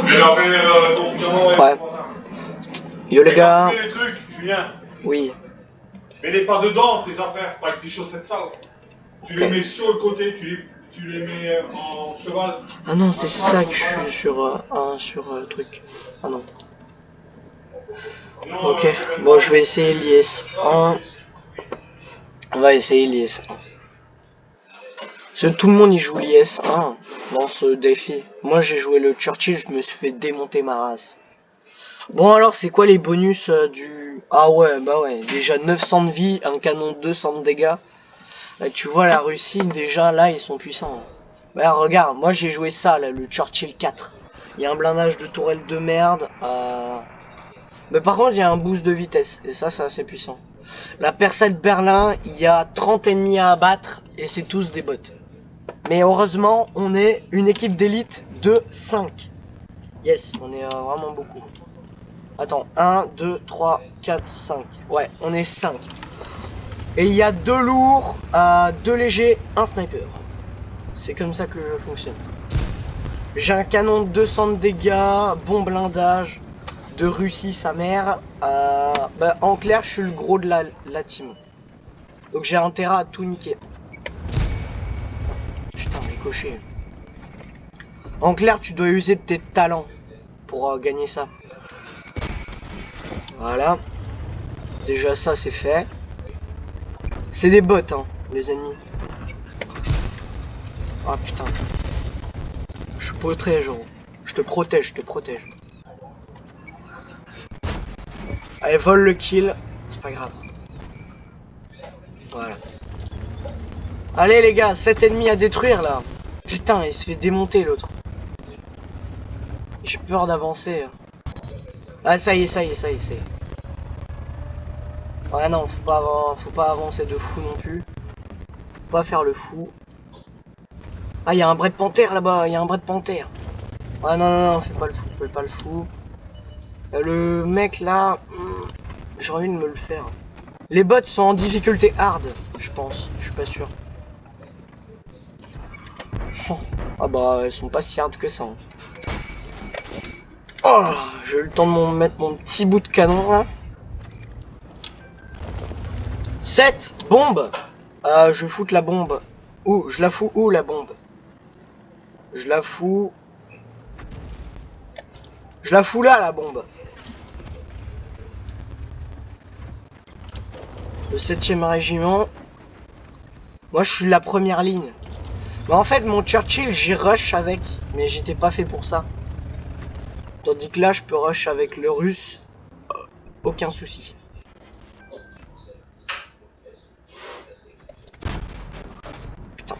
Ouais. Yo les gars. Les trucs, tu viens. Oui. Mets-les pas dedans, tes affaires, pas avec tes chaussettes sales. Tu les mets sur le côté, tu les mets en cheval. Ah non, c'est ça que je suis sur sur truc. Ah non. Ok, bon je vais essayer l'IS-1. On va essayer l'IS-1. Parce que tout le monde y joue l'IS-1 dans ce défi. Moi j'ai joué le Churchill, je me suis fait démonter ma race. Bon alors c'est quoi les bonus du... Ah ouais, bah ouais, déjà 900 de vie, un canon 200 de dégâts. Là, tu vois la Russie, déjà là ils sont puissants. Bah regarde, moi j'ai joué ça là, le Churchill 4. Il y a un blindage de tourelle de merde. Mais par contre il y a un boost de vitesse, et ça c'est assez puissant. La percée de Berlin, il y a 30 ennemis à abattre, et c'est tous des bots. Mais heureusement, on est une équipe d'élite de 5. Yes, on est vraiment beaucoup. Attends, 1, 2, 3, 4, 5. Ouais, on est 5. Et il y a 2 lourds, 2 légers, un sniper. C'est comme ça que le jeu fonctionne. J'ai un canon de 200 de dégâts, bon blindage, de Russie sa mère. Bah, en clair, je suis le gros de la team. Donc j'ai intérêt à tout niquer. Putain, ricoché. En clair, tu dois user de tes talents pour gagner ça. Voilà. Déjà ça c'est fait. C'est des bots hein, les ennemis. Ah putain. Je protège gros. Je te protège, je te protège. Allez, vole le kill. C'est pas grave. Voilà. Allez les gars, 7 ennemis à détruire là. Putain, il se fait démonter l'autre. J'ai peur d'avancer. Ah ça y est, ça y est, ça y est, ça y est. Ouais non, faut pas avancer de fou non plus. Faut pas faire le fou. Ah, il y a un bret de panthère là-bas, il y a un bret de panthère. Ah non, non, non, fais pas le fou, fais pas le fou. Le mec là, j'ai envie de me le faire. Les bots sont en difficulté hard, je pense, je suis pas sûr. Ah bah, elles sont pas si hard que ça. Hein. Oh, j'ai eu le temps de mettre mon petit bout de canon là. 7 bombes. Je vais foutre la bombe. Où? Je la fous où la bombe? Je la fous... Je la fous là la bombe. Le 7e régiment. Moi je suis la première ligne. Mais en fait mon Churchill j'y rush avec. Mais j'étais pas fait pour ça. Tandis que là je peux rush avec le russe. Aucun souci. Putain.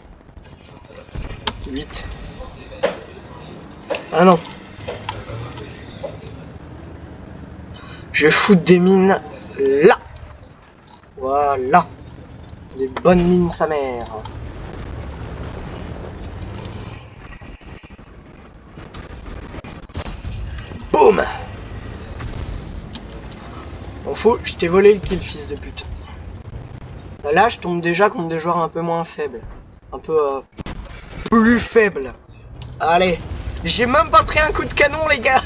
8. Ah non. Je vais foutre des mines là. Voilà. Des bonnes mines sa mère. Boum. M'en fous, je t'ai volé le kill fils de pute. Là je tombe déjà contre des joueurs un peu moins faibles. Un peu plus faibles. Allez. J'ai même pas pris un coup de canon les gars.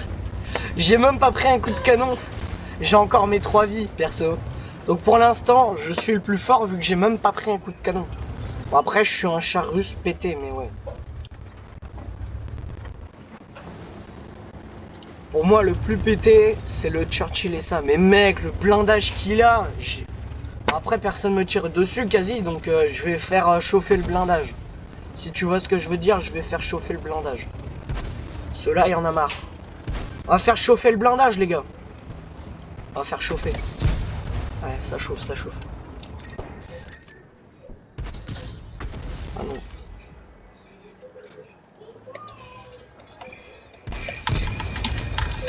J'ai même pas pris un coup de canon. J'ai encore mes 3 vies perso. Donc pour l'instant je suis le plus fort vu que j'ai même pas pris un coup de canon. Bon après je suis un char russe pété mais ouais. Pour moi le plus pété c'est le Churchill et ça. Mais mec le blindage qu'il a. Après personne me tire dessus quasi donc je vais faire chauffer le blindage. Si tu vois ce que je veux dire, je vais faire chauffer le blindage. Ceux-là, il y en a marre. On va faire chauffer le blindage, les gars. On va faire chauffer. Ouais, ça chauffe, ça chauffe. Ah non.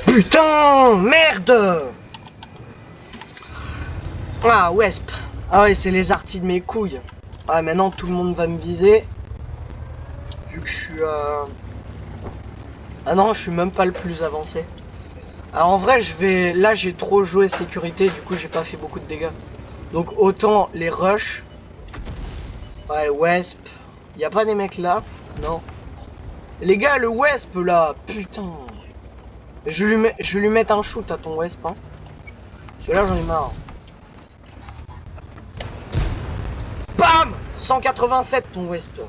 Putain, merde. Ah, Wesp. Ah ouais, c'est les artis de mes couilles. Ah, maintenant, tout le monde va me viser. Vu que je suis... Ah non, je suis même pas le plus avancé. Alors en vrai, là, j'ai trop joué sécurité, du coup, j'ai pas fait beaucoup de dégâts. Donc autant les rush. Ouais, Wesp. Y a pas des mecs là? Non. Les gars, le Wesp là, putain. Je vais lui mettre un shoot à ton Wesp, hein. Celui-là, j'en ai marre. Bam 187 ton Wesp.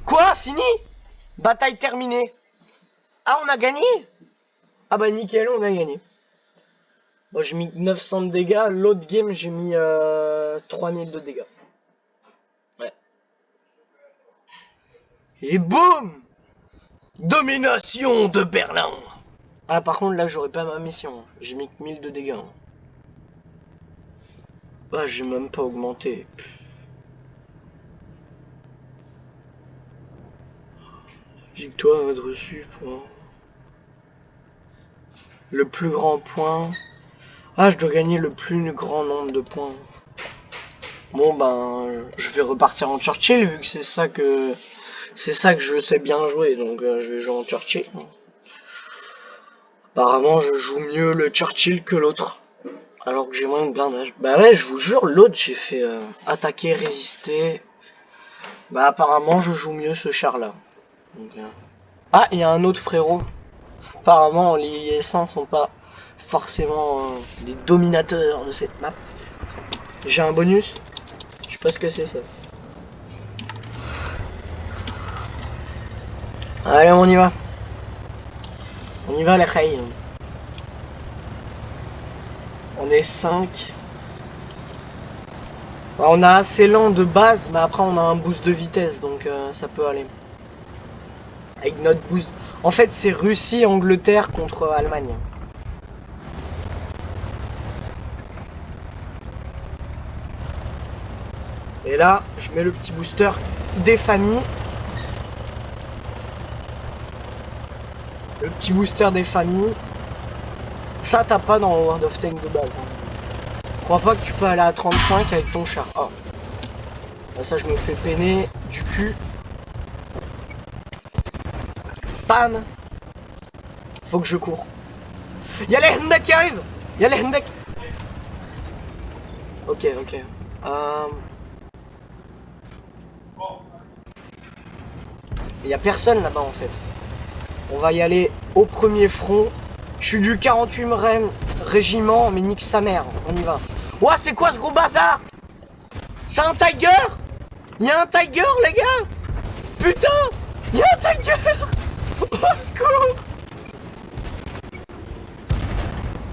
Quoi? Fini? Bataille terminée. Ah, on a gagné? Ah bah nickel, on a gagné. Bon, j'ai mis 900 de dégâts. L'autre game, j'ai mis 3000 de dégâts. Ouais. Et boum! Domination de Berlin. Ah, par contre, là, j'aurais pas ma mission. J'ai mis que 1000 de dégâts. Ah, j'ai même pas augmenté. Victoire reçue pour le plus grand point. Ah, je dois gagner le plus grand nombre de points. Bon, ben, je vais repartir en Churchill vu que c'est ça que je sais bien jouer. Donc, je vais jouer en Churchill. Apparemment, je joue mieux le Churchill que l'autre. Alors que j'ai moins de blindage. Bah ouais, je vous jure, l'autre, j'ai fait attaquer, résister. Bah apparemment, je joue mieux ce char-là. Ah, il y a un autre frérot. Apparemment, les IS-1 sont pas forcément les dominateurs de cette map. J'ai un bonus. Je sais pas ce que c'est ça. Allez, on y va. On y va, les reilles. On est 5. On a assez lent de base, mais après on a un boost de vitesse, donc ça peut aller. Avec notre boost... En fait, c'est Russie-Angleterre contre Allemagne. Et là, je mets le petit booster des familles. Le petit booster des familles. Ça, t'as pas dans World of Tanks de base. Hein. Je crois pas que tu peux aller à 35 avec ton char. Oh. Là, ça, je me fais peiner du cul. Bam. Faut que je cours. Y'a les Hendek qui arrivent. Y'a les Hendek. Ok, ok. Y'a personne là-bas en fait. On va y aller au premier front. Je suis du 48e régiment, mais nique sa mère. On y va. Ouah, c'est quoi ce gros bazar? C'est un Tiger? Y'a un Tiger, les gars? Putain! Y'a un Tiger! Au secours!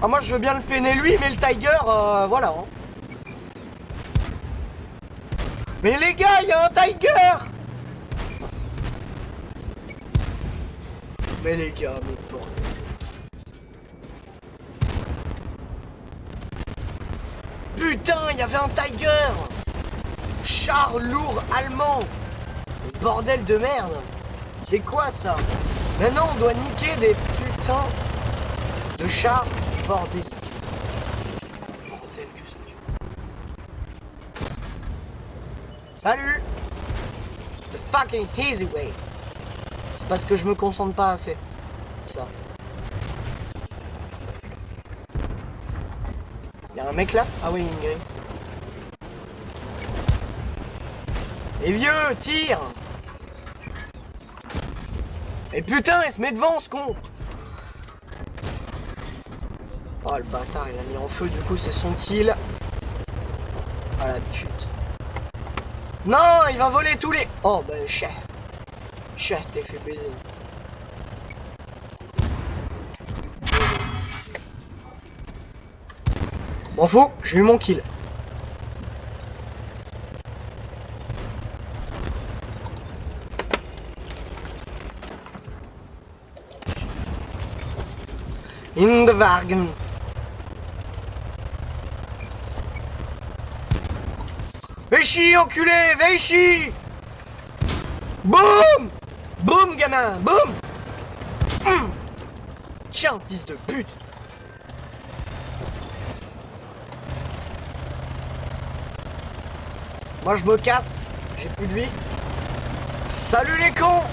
Ah, moi je veux bien le peiner lui, mais le Tiger, voilà. Hein. Mais les gars, y'a un Tiger! Mais les gars, mais bordel. Putain, il y avait un Tiger! Char lourd allemand! Bordel de merde! C'est quoi ça? Maintenant on doit niquer des putains de chars bordéliques. Bordel que c'est. Salut! The fucking easy way! C'est parce que je me concentre pas assez. Ça. Y'a un mec là? Ah oui, une grille. Et vieux, tire! Et putain, il se met devant ce con! Oh le bâtard, il a mis en feu, du coup c'est son kill. Ah la pute. Non, il va voler tous les... Oh bah chais. Chais, t'es fait baiser. M'en fous, j'ai eu mon kill. In the wagon. Véchi, enculé, Véchi. Boum. Boum, gamin, boum. Tiens, fils de pute. Moi, je me casse. J'ai plus de vie. Salut les cons.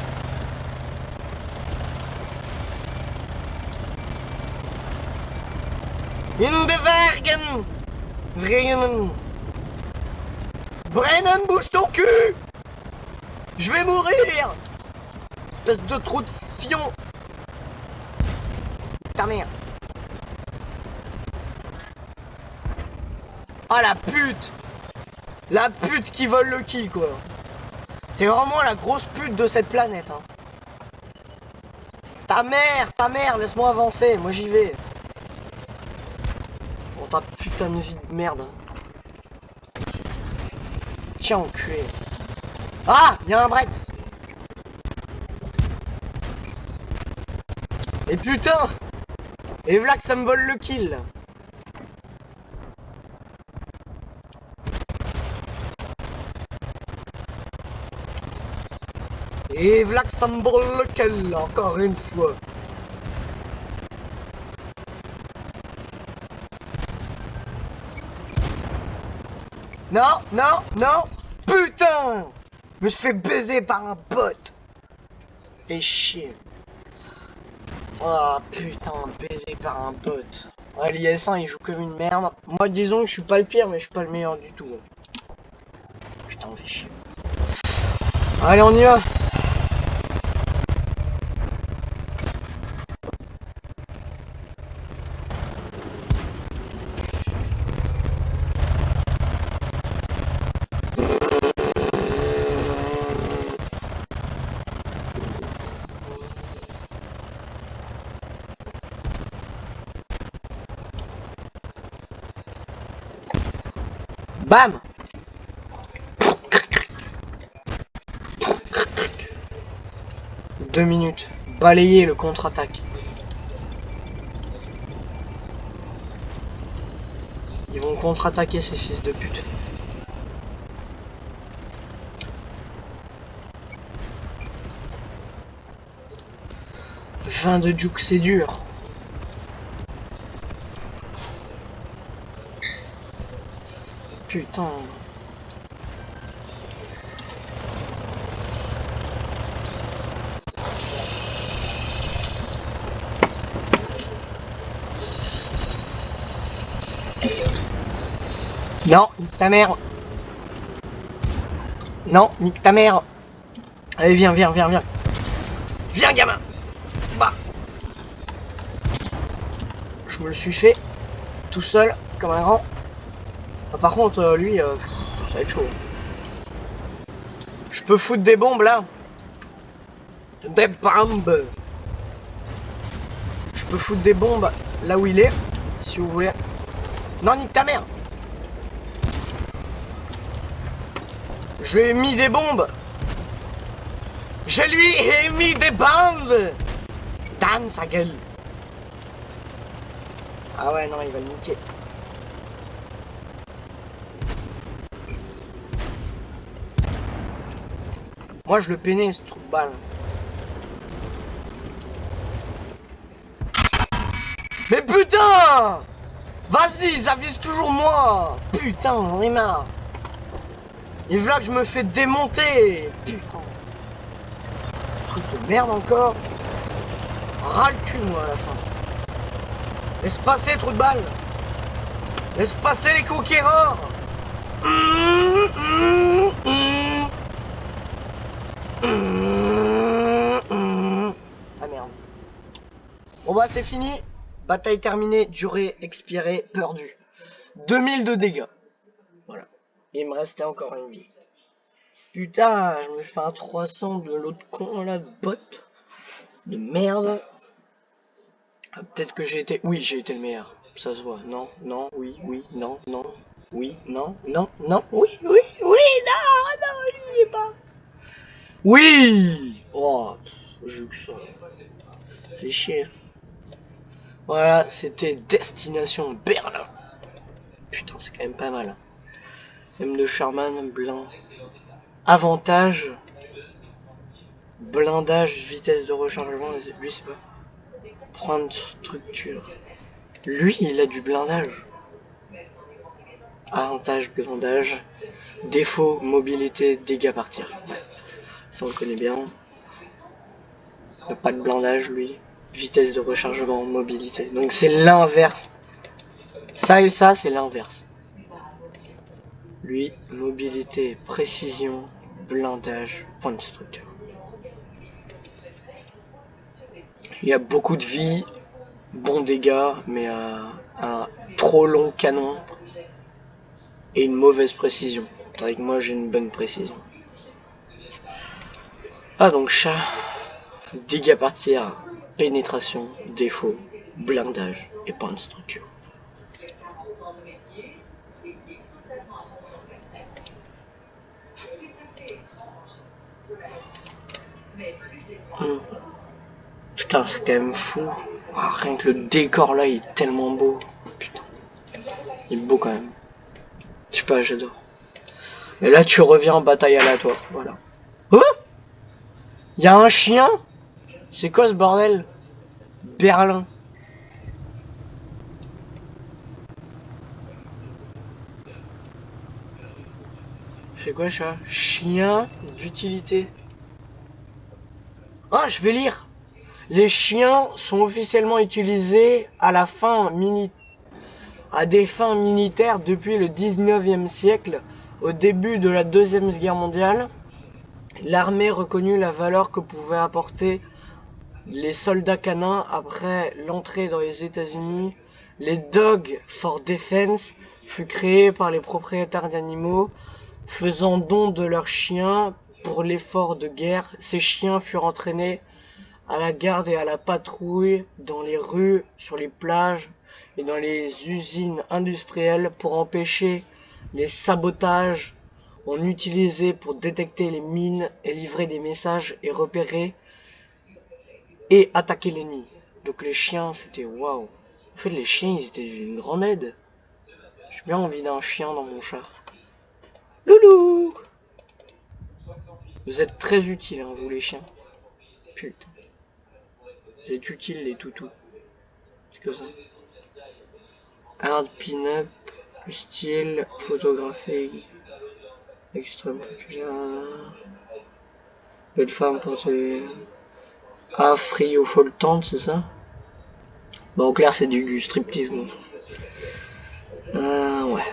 In the wagon. Brennan. Brennan, bouge ton cul. Je vais mourir. Espèce de trou de fion. ta mère. Ah la pute. La pute qui vole le kill quoi. T'es vraiment la grosse pute de cette planète hein. Ta mère, laisse-moi avancer, moi j'y vais. Bon ta putain de vie de merde. Tiens enculé. Ah, il y a un bret. Et putain. Et voilà que ça me vole le kill. Et voilà que ça me vole le kill, encore une fois. Non, non, non. Putain. Je me suis fait baiser par un bot. Fais chier. Oh putain, baisé par un pote. Ouais, l'IS1 il joue comme une merde. Moi disons que je suis pas le pire mais je suis pas le meilleur du tout. Putain, on fait chier. Allez, on y va. Bam. 2 minutes. Balayer le contre-attaque. Ils vont contre-attaquer ces fils de pute. Fin de juke, c'est dur. Putain. Non, nique ta mère. Non, nique ta mère. Allez, viens, viens, viens, viens. Viens, gamin. Bah. Je me le suis fait tout seul, comme un grand. Ah, par contre, lui, ça va être chaud. Je peux foutre des bombes là. Des bombes. Je peux foutre des bombes là où il est, si vous voulez. Non, nique ta mère. Je lui ai mis des bombes. Je lui ai mis des bombes. Dans sa gueule. Ah ouais, non, il va le niquer. Moi, je le peinais, ce trou de balle. Mais putain! Vas-y, ça vise toujours moi! Putain, j'en ai marre! Et voilà que je me fais démonter! Putain! Truc de merde encore! Ras le cul, moi, à la fin! Laisse passer, trou de balle! Laisse passer les conquérants! Ah merde. Bon bah c'est fini. Bataille terminée, durée expirée, perdu. 2000 de dégâts. Voilà. Il me restait encore une vie. Putain, je me fais un 300 de l'autre con là, de bot. De merde. Ah, peut-être que j'ai été... Oui, j'ai été le meilleur. Ça se voit. Non, non, oui, oui, non, non. Oui, non, non, non, oui, oui, oui, non, non, il y est pas. Oui. Oh, je que ça. Fais chier. Voilà, c'était Destination Berlin. Putain, c'est quand même pas mal. M de Charman, blanc. Avantage. Blindage, vitesse de rechargement. Lui, c'est pas. Point de structure. Lui, il a du blindage. Avantage, blindage. Défaut, mobilité, dégâts par tir. Ouais. Ça, on le connaît bien. Il n'a pas de blindage, lui. Vitesse de rechargement, mobilité. Donc, c'est l'inverse. Ça et ça, c'est l'inverse. Lui, mobilité, précision, blindage, point de structure. Il y a beaucoup de vie, bons dégâts, mais un trop long canon et une mauvaise précision. Tandis que moi j'ai une bonne précision. Ah donc chat, dégâts par tir, pénétration, défaut, blindage et point de structure. Putain, c'est quand même fou. Ah, rien que le décor là, il est tellement beau. Putain, il est beau quand même. Je sais pas, j'adore. Et là, tu reviens en bataille aléatoire, voilà. Oh, y a un chien? C'est quoi ce bordel? Berlin. C'est quoi ça? Chien d'utilité. Ah, je vais lire. Les chiens sont officiellement utilisés à des fins militaires depuis le 19e siècle. Au début de la Deuxième Guerre mondiale, l'armée reconnut la valeur que pouvaient apporter les soldats canins après l'entrée dans les États-Unis. Les Dogs for Defense fut créé par les propriétaires d'animaux faisant don de leurs chiens pour l'effort de guerre. Ces chiens furent entraînés à la garde et à la patrouille dans les rues, sur les plages et dans les usines industrielles pour empêcher les sabotages. On utilisait pour détecter les mines et livrer des messages et repérer et attaquer l'ennemi. Donc les chiens, c'était waouh. En fait, les chiens, ils étaient une grande aide. J'ai bien envie d'un chien dans mon char. Loulou! Vous êtes très utiles, hein, vous les chiens. Putain. Vous êtes utiles, les toutous. C'est que ça. Hard pin-up, style photographique, extrême populaire. Belle femme pour te... Ah, free au fall tente, c'est ça? Bon, en clair, c'est du striptease, bon. Ouais.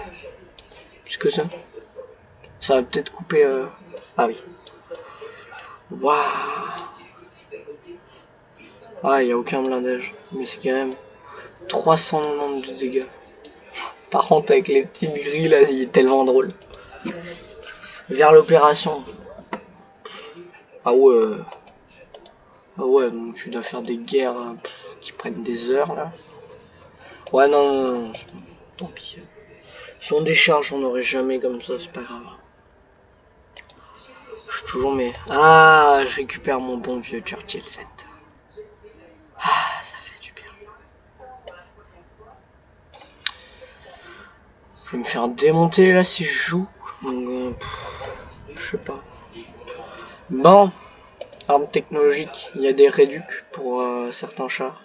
C'est que ça. Ça va peut-être couper... Ah oui. Waouh. Ah, il n'y a aucun blindage. Mais c'est quand même 390 de dégâts. Par contre, avec les petits gris là, il est tellement drôle. Vers l'opération. Ah ouais. Ah ouais, donc tu dois faire des guerres qui prennent des heures là. Ouais, non. Tant pis. Si on décharge, on n'aurait jamais comme ça, c'est pas grave. Je suis toujours mais... Ah, je récupère mon bon vieux Churchill 7. Ah, ça fait du bien. Je vais me faire démonter là si je joue. Donc, je sais pas. Bon, arme technologique, il y a des réducs pour certains chars.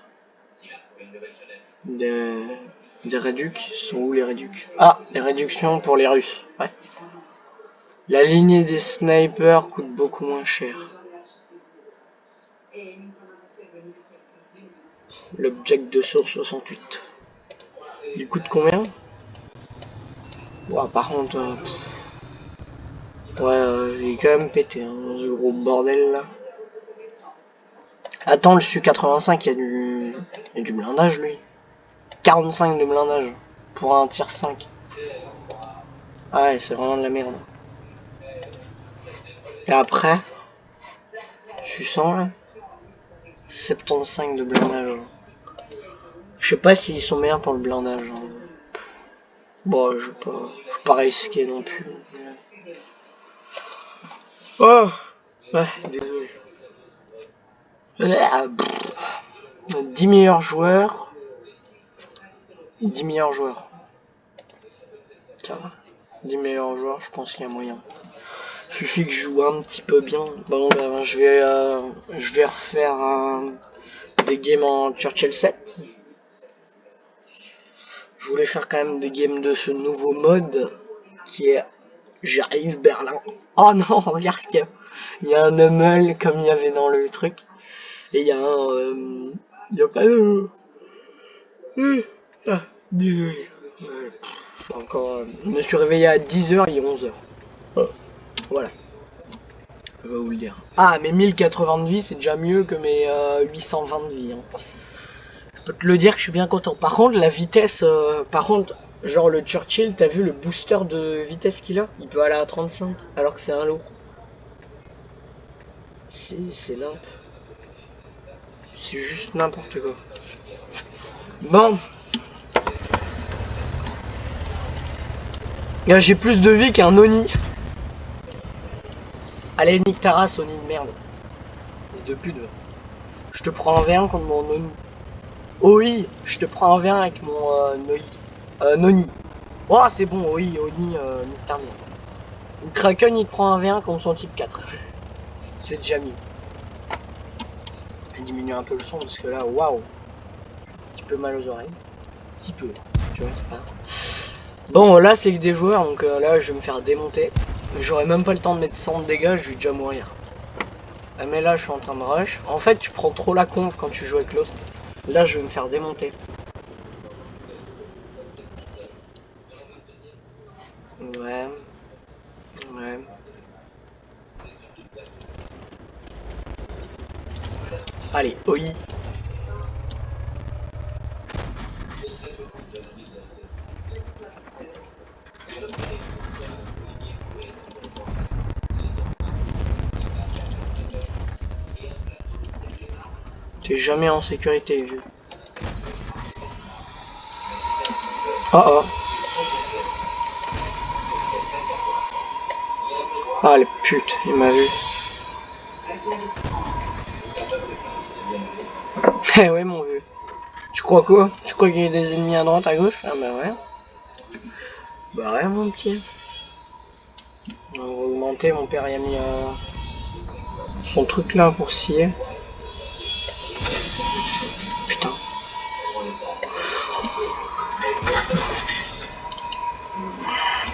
Des réducs, sont où les réducs? Ah, les réductions pour les Russes, ouais. La lignée des snipers coûte beaucoup moins cher. L'object 268. Il coûte combien? Ouais, par contre, ouais, il est quand même pété, hein, ce gros bordel là. Attends, le Su-85, il y a du blindage lui. 45 de blindage pour un tir 5. Ah ouais, c'est vraiment de la merde. Et après, tu sens là 75 de blindage. Je sais pas s'ils sont meilleurs pour le blindage. Hein. Bon, je vais pas risquer non plus. Oh ouais, désolé. 10 meilleurs joueurs. 10 meilleurs joueurs. Ça va. 10 meilleurs joueurs, je pense qu'il y a moyen. Suffit que je joue un petit peu bien. Bon, ben, je vais refaire des games en Churchill 7. Je voulais faire quand même des games de ce nouveau mode qui est J'arrive Berlin. Oh non, regarde ce qu'il y a. Il y a un Hummel comme il y avait dans le truc. Et il y a un... il n'y a pas de... Ah, désolé. Je suis encore... je me suis réveillé à 10h, il est 11h. Voilà. Je vais vous le dire. Ah, mais 1080 de vie, c'est déjà mieux que mes 820 de vie. Hein. Je peux te le dire que je suis bien content. Par contre, la vitesse... par contre, genre le Churchill, t'as vu le booster de vitesse qu'il a? Il peut aller à 35, alors que c'est un lourd. C'est nimp. C'est juste n'importe quoi. Bon. J'ai plus de vie qu'un Oni. Allez, nique ta race, Oni de merde. C'est de pute. Je te prends un V1 contre mon Oni. Oh oui, je te prends un V1 avec mon Noni. Oh, c'est bon, oui, Oni, nique ta merde. Le Kraken, il prend un V1 contre son type 4. C'est déjà mieux. Il diminue un peu le son parce que là, waouh. Un petit peu mal aux oreilles. Un petit peu, tu vois. Hein. Bon, là, c'est que des joueurs, donc là, je vais me faire démonter. J'aurai même pas le temps de mettre 100 de dégâts, je vais déjà mourir. Mais là, je suis en train de rush. En fait, tu prends trop la conf quand tu joues avec l'autre. Là, je vais me faire démonter. Ouais. Ouais. Allez, OI. T'es jamais en sécurité, vieux. Oh oh. Ah, les putes, il m'a vu. Eh ouais, mon vieux. Tu crois quoi? Tu crois qu'il y a des ennemis à droite, à gauche? Ah bah ouais. Bah ouais, mon petit. On va augmenter, mon père il a mis son truc là pour scier. Putain.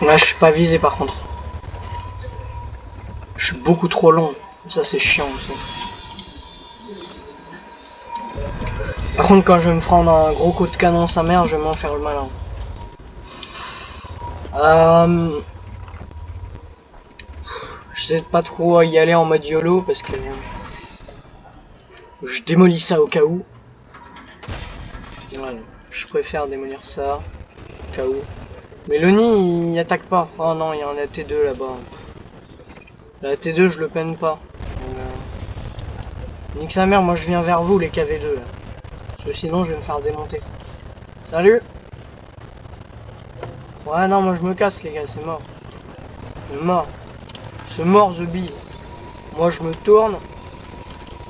Là, je suis pas visé par contre. Je suis beaucoup trop long. Ça, c'est chiant aussi. Par contre, quand je vais me prendre un gros coup de canon sa mère, je vais m'en faire le malin. Je sais pas trop y aller en mode YOLO parce que je démolis ça au cas où. Voilà. Je préfère démolir ça au cas où. Mais le nid il attaque pas. Oh non, il y a un AT2 là-bas. La T2 je le peine pas. Nique sa mère, moi je viens vers vous les KV2 là. Parce que sinon je vais me faire démonter. Salut. Ouais non, moi je me casse les gars, c'est mort. C'est mort. C'est mort The Bill. Moi je me tourne.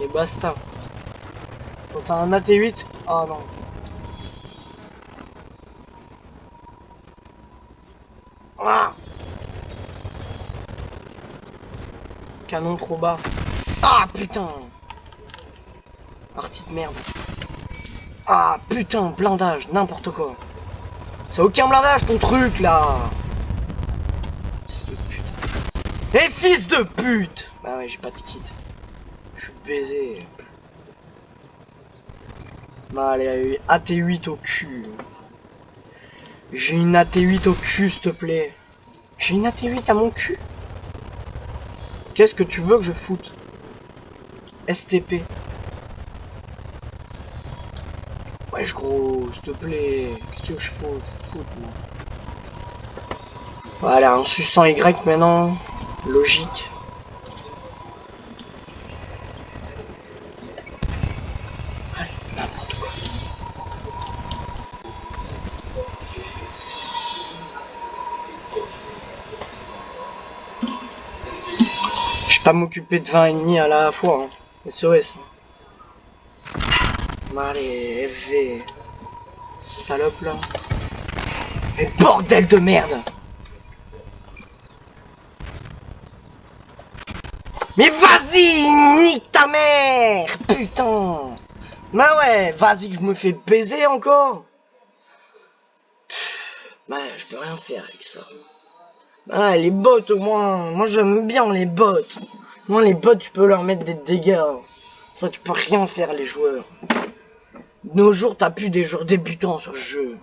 Et basta. Quand t'as un AT8. Ah non. Ah, canon trop bas. Ah putain. Partie de merde. Ah putain, blindage, n'importe quoi. C'est aucun blindage ton truc là. Fils de pute. Eh fils de pute. Bah ouais, j'ai pas de kit. Je suis baisé. Bah allez, AT8 au cul. J'ai une AT8 au cul, s'il te plaît. J'ai une AT8 à mon cul. Qu'est-ce que tu veux que je foute? STP. Wesh gros, s'il te plaît. Qu'est-ce que je foute moi? Voilà, un suçant Y maintenant. Logique. Allez, n'importe quoi. Je vais pas m'occuper de 20 ennemis à la fois. Hein. SOS. Allez, FV. Salope là. Mais bordel de merde! Mais vas-y, nique ta mère! Putain! Bah ouais, vas-y que je me fais baiser encore! Bah je peux rien faire avec ça. Ah, les bots au moins. Moi j'aime bien les bots. Moi les bots tu peux leur mettre des dégâts. Ça tu peux rien faire les joueurs. De nos jours t'as plus des joueurs débutants sur ce jeu.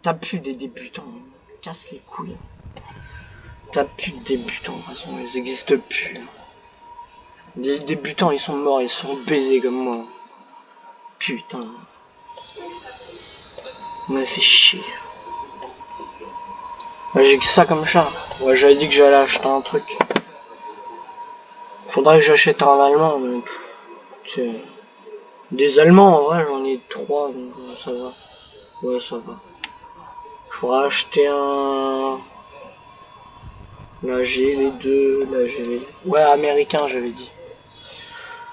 T'as plus des débutants. Casse les couilles. T'as plus de débutants, de toute façon ils existent plus. Les débutants ils sont morts, ils sont baisés comme moi. Putain. On m'a fait chier. J'ai que ça comme char. Ouais, j'avais dit que j'allais acheter un truc. Faudrait que j'achète un allemand, mais des allemands en vrai j'en ai 3 donc ça va. Ouais ça va. Faudra acheter un. Là j'ai les deux, là j'ai les. Ouais américain j'avais dit.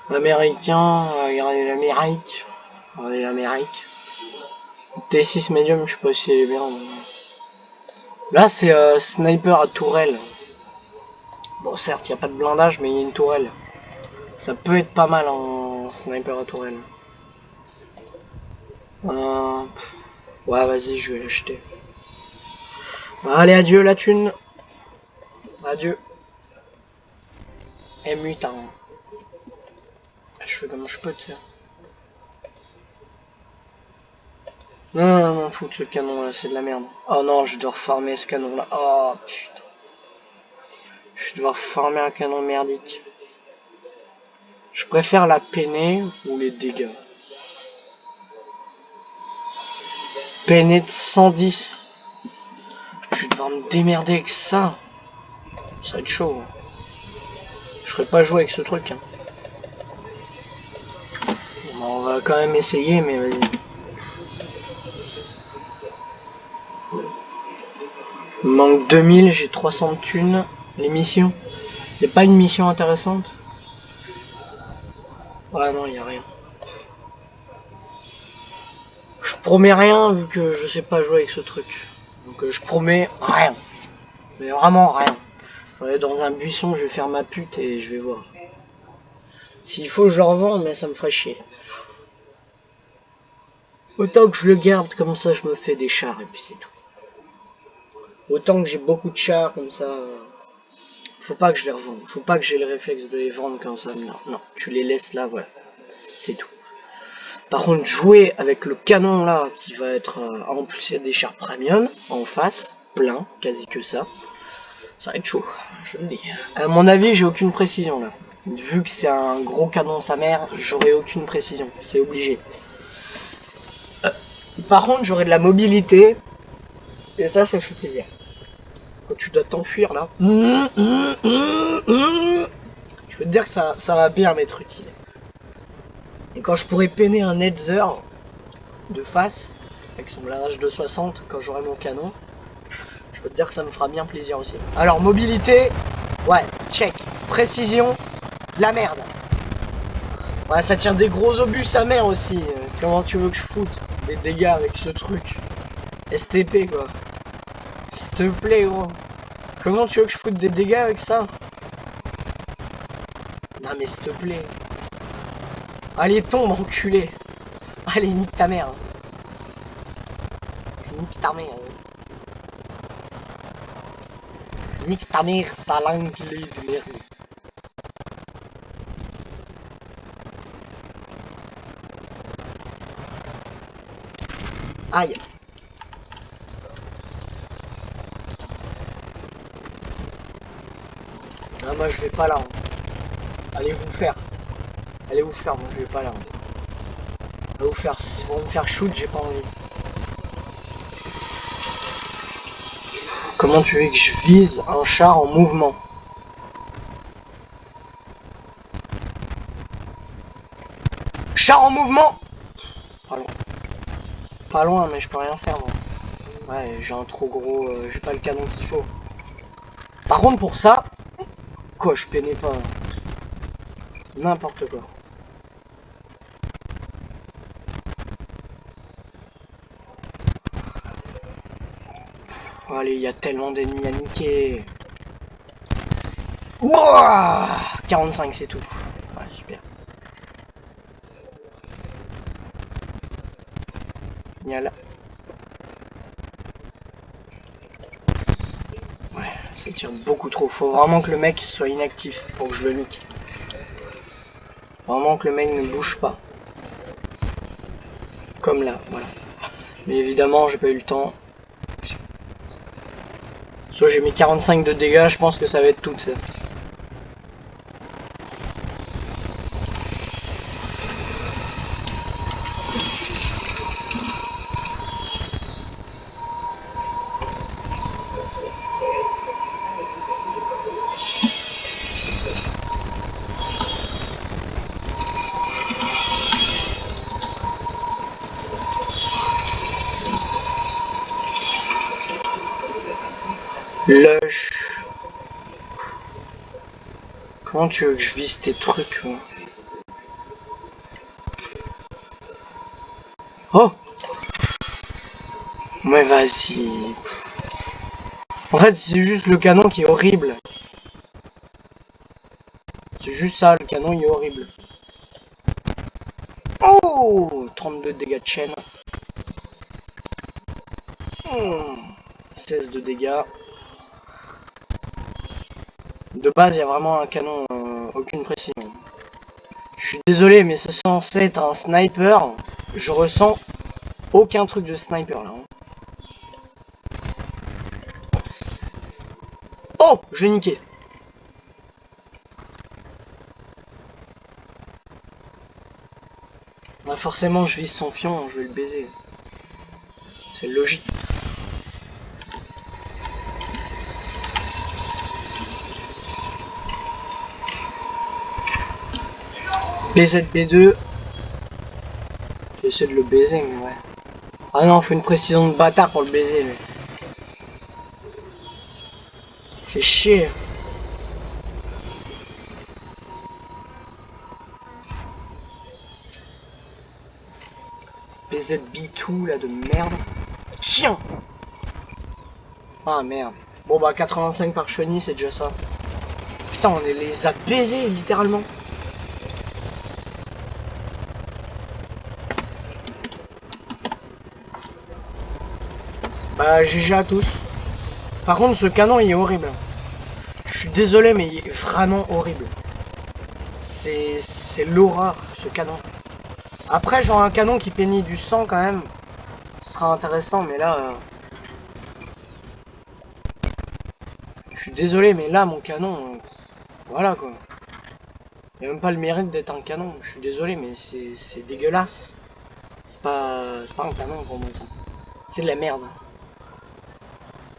Américain, regardez l'Amérique. Regardez l'Amérique. T6 medium, je sais pas si elle est bien. Mais... Là c'est sniper à tourelle. Bon certes il n'y a pas de blindage mais il y a une tourelle. Ça peut être pas mal en sniper à tourelle. Ouais vas-y je vais l'acheter. Allez adieu la thune. Adieu. Et mutant. Je fais comme je peux tu sais. Non, foutre ce canon là, c'est de la merde. Oh non, je dois reformer ce canon là. Oh putain. Je dois reformer un canon merdique. Je préfère la peinée ou les dégâts. Peinée de 110. Je vais devoir me démerder avec ça. Ça va être chaud. Je ferais pas jouer avec ce truc. Hein. Bon, on va quand même essayer, mais vas-y. Il me manque 2000, j'ai 300 de thunes. Les missions. Y'a pas une mission intéressante? Ouais, non, y a rien. Je promets rien vu que je sais pas jouer avec ce truc. Donc je promets rien. Mais vraiment rien. Je vais aller dans un buisson, je vais faire ma pute et je vais voir. S'il faut, je le revends, mais ça me ferait chier. Autant que je le garde, comme ça je me fais des chars et puis c'est tout. Autant que j'ai beaucoup de chars, comme ça... Faut pas que je les revende. Faut pas que j'ai le réflexe de les vendre comme ça. Non, non, tu les laisses là, voilà. C'est tout. Par contre, jouer avec le canon là, qui va être... en plus, il y a des chars premium en face, plein, quasi que ça. Ça va être chaud, je le dis. À mon avis, j'ai aucune précision là. Vu que c'est un gros canon sa mère, j'aurai aucune précision. C'est obligé. Par contre, j'aurai de la mobilité. Et ça fait plaisir. Quand tu dois t'enfuir là. Je peux te dire que ça va bien m'être utile. Et quand je pourrai peiner un Nether de face, avec son blindage de 60, quand j'aurai mon canon, je peux te dire que ça me fera bien plaisir aussi. Alors, mobilité, ouais, check. Précision, de la merde. Ouais, ça tire des gros obus sa mère aussi. Comment tu veux que je foute des dégâts avec ce truc? STP quoi. S'il te plaît gros. Comment tu veux que je foute des dégâts avec ça? Non mais s'il te plaît. Allez tombe enculé. Allez nique ta mère. Nique ta mère. Nique ta mère sale enculé de merde. Aïe. Ah, moi je vais pas là. Hein. Allez vous faire. Allez vous faire, moi je vais pas là. Hein. Allez vous faire. Si vous me faire shoot, j'ai pas envie. Comment tu veux que je vise un char en mouvement? Char en mouvement! Pas loin. Pas loin, mais je peux rien faire moi. Ouais, j'ai un trop gros... j'ai pas le canon qu'il faut. Par contre pour ça... Quoi, je peinais pas. N'importe quoi. Oh, allez, il y a tellement d'ennemis à niquer. Ouah 45 c'est tout. Ouais, super. Il y a là. Ouais, ça tire beaucoup trop. Faut vraiment que le mec soit inactif pour que je le nique. Vraiment que le mec ne bouge pas. Comme là, voilà. Mais évidemment, j'ai pas eu le temps. Soit j'ai mis 45 de dégâts, je pense que ça va être tout ça. Lush. Comment tu veux que je vise tes trucs, moi? Oh! Mais vas-y. En fait, c'est juste le canon qui est horrible. C'est juste ça, le canon il est horrible. Oh! 32 dégâts de chaîne. 16 de dégâts. De base, il y a vraiment un canon, aucune précision. Je suis désolé, mais c'est censé être un sniper. Je ressens aucun truc de sniper là. Oh! Je l'ai niqué. Bah forcément, je vise son fion, je vais le baiser. C'est logique. BZB2. J'essaie de le baiser, mais ouais. Ah non, faut une précision de bâtard pour le baiser, lui. Fait chier. BZB2, là, de merde. Chien. Ah, merde. Bon, bah, 85 par chenille, c'est déjà ça. Putain, on les a baisés, littéralement. Bah, GG à tous. Par contre, ce canon, il est horrible. Je suis désolé, mais il est vraiment horrible. C'est l'horreur, ce canon. Après, genre un canon qui peignit du sang, quand même, ce sera intéressant, mais là... Je suis désolé, mais là, mon canon... voilà, quoi. Il n'y a même pas le mérite d'être un canon. Je suis désolé, mais c'est dégueulasse. C'est pas un canon pour moi, ça. C'est de la merde.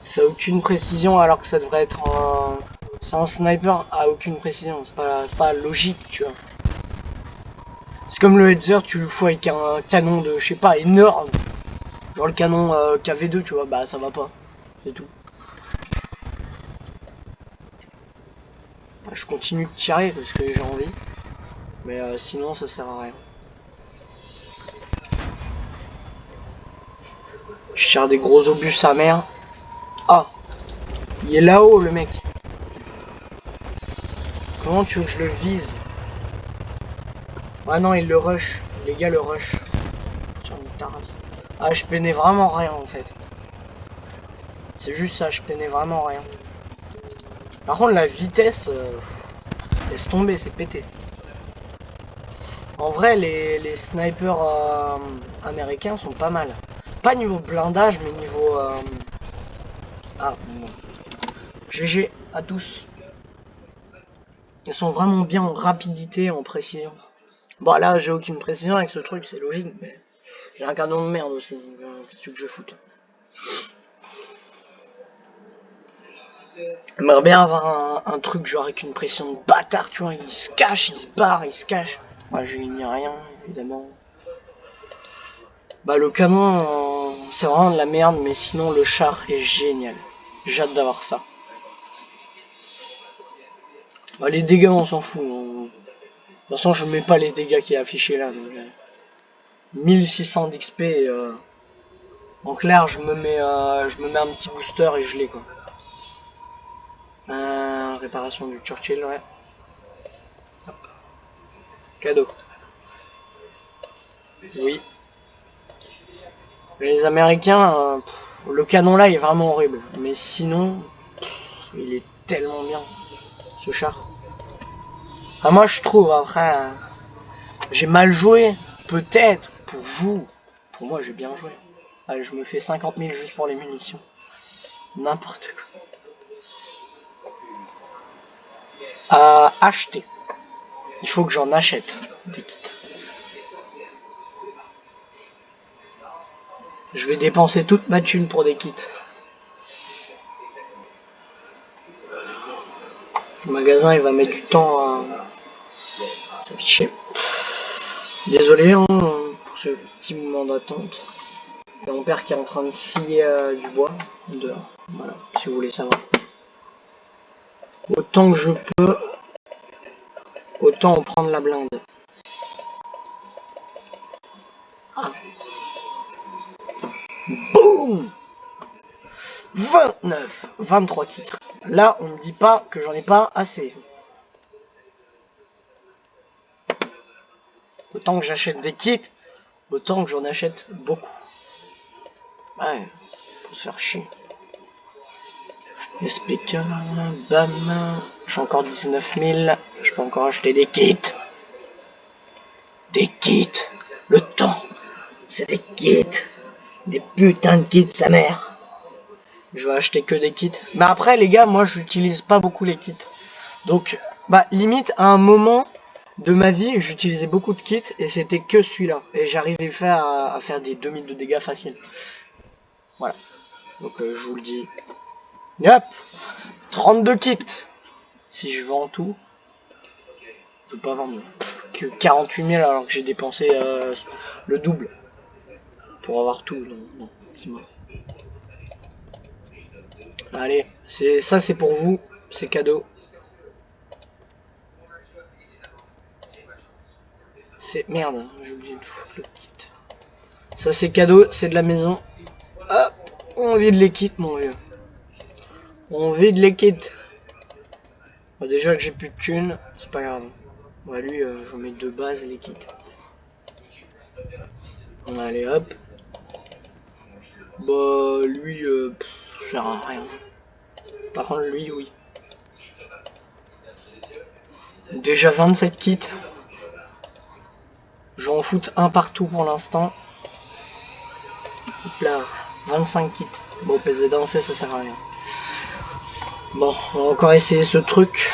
Ça a aucune précision alors que ça devrait être un... C'est un sniper à aucune précision. C'est pas logique, tu vois. C'est comme le Hetzer, tu le fous avec un canon de, je sais pas, énorme. Genre le canon KV2, tu vois, bah ça va pas. C'est tout. Bah, je continue de tirer parce que j'ai envie. Mais sinon, ça sert à rien. Je tire des gros obus sa mère. Ah! Il est là-haut, le mec. Comment tu veux que je le vise? Ah non, il le rush. Les gars le rush. Tiens, une tarasse. Ah, je peinais vraiment rien en fait. C'est juste ça, je peinais vraiment rien. Par contre, la vitesse, laisse tomber, c'est pété. En vrai, les snipers américains sont pas mal. Pas niveau blindage, mais niveau... Ah, bon. GG à tous. Ils sont vraiment bien en rapidité, en précision. Bon, là, j'ai aucune précision avec ce truc, c'est logique, mais... J'ai un canon de merde aussi, qu'est-ce que je foute. J'aimerais bien avoir un truc genre avec une pression de bâtard, tu vois, il se cache, il se barre, il se cache. Moi, je n'y rien, évidemment. Bah, le canon, c'est vraiment de la merde, mais sinon, le char est génial. J'ai hâte d'avoir ça. Bah, les dégâts, on s'en fout. De toute façon, je mets pas les dégâts qui est affiché là. Donc, 1600 d'XP. En clair, je me mets un petit booster et je l'ai quoi. Réparation du Churchill, ouais. Hop. Cadeau. Oui. Les Américains, le canon là est vraiment horrible. Mais sinon, il est tellement bien, ce char. Ah, moi je trouve, après, j'ai mal joué. Peut-être, pour vous. Pour moi, j'ai bien joué. Allez, je me fais 50 000 juste pour les munitions. N'importe quoi. À acheter. Il faut que j'en achète des kits. Je vais dépenser toute ma thune pour des kits. Le magasin il va mettre du temps à s'afficher. Désolé hein, pour ce petit moment d'attente. Il y a mon père qui est en train de scier du bois dehors. Voilà, si vous voulez savoir. Autant que je peux, autant en prendre la blinde. Ah. Boum 29, 23 titres. Là, on me dit pas que j'en ai pas assez. Autant que j'achète des kits, autant que j'en achète beaucoup. Ouais, faut se faire chier. SPK, bam. J'ai encore 19 000. Je peux encore acheter des kits. Des kits. Le temps, c'est des kits. Des putains de kits, sa mère. Je vais acheter que des kits. Mais après, les gars, moi, j'utilise pas beaucoup les kits. Donc, bah, limite, à un moment de ma vie, j'utilisais beaucoup de kits et c'était que celui-là. Et j'arrivais à faire des 2000 de dégâts faciles. Voilà. Donc, je vous le dis. Yep 32 kits. Si je vends tout, je peux pas vendre que 48 000 alors que j'ai dépensé le double pour avoir tout. Non, c'est mort. Allez, ça c'est pour vous, c'est cadeau. C'est merde, j'ai oublié de foutre le kit. Ça c'est cadeau, c'est de la maison. Hop, on vide les kits mon vieux. On vide les kits. Bon, déjà que j'ai plus de thunes, c'est pas grave. Bah lui, je mets de base les kits. Allez hop. Bah lui, ça sert à rien. Par contre lui, oui. Déjà 27 kits. Je vais en foutre un partout pour l'instant. Hop là, 25 kits. Bon, PC danser, ça sert à rien. Bon, on va encore essayer ce truc.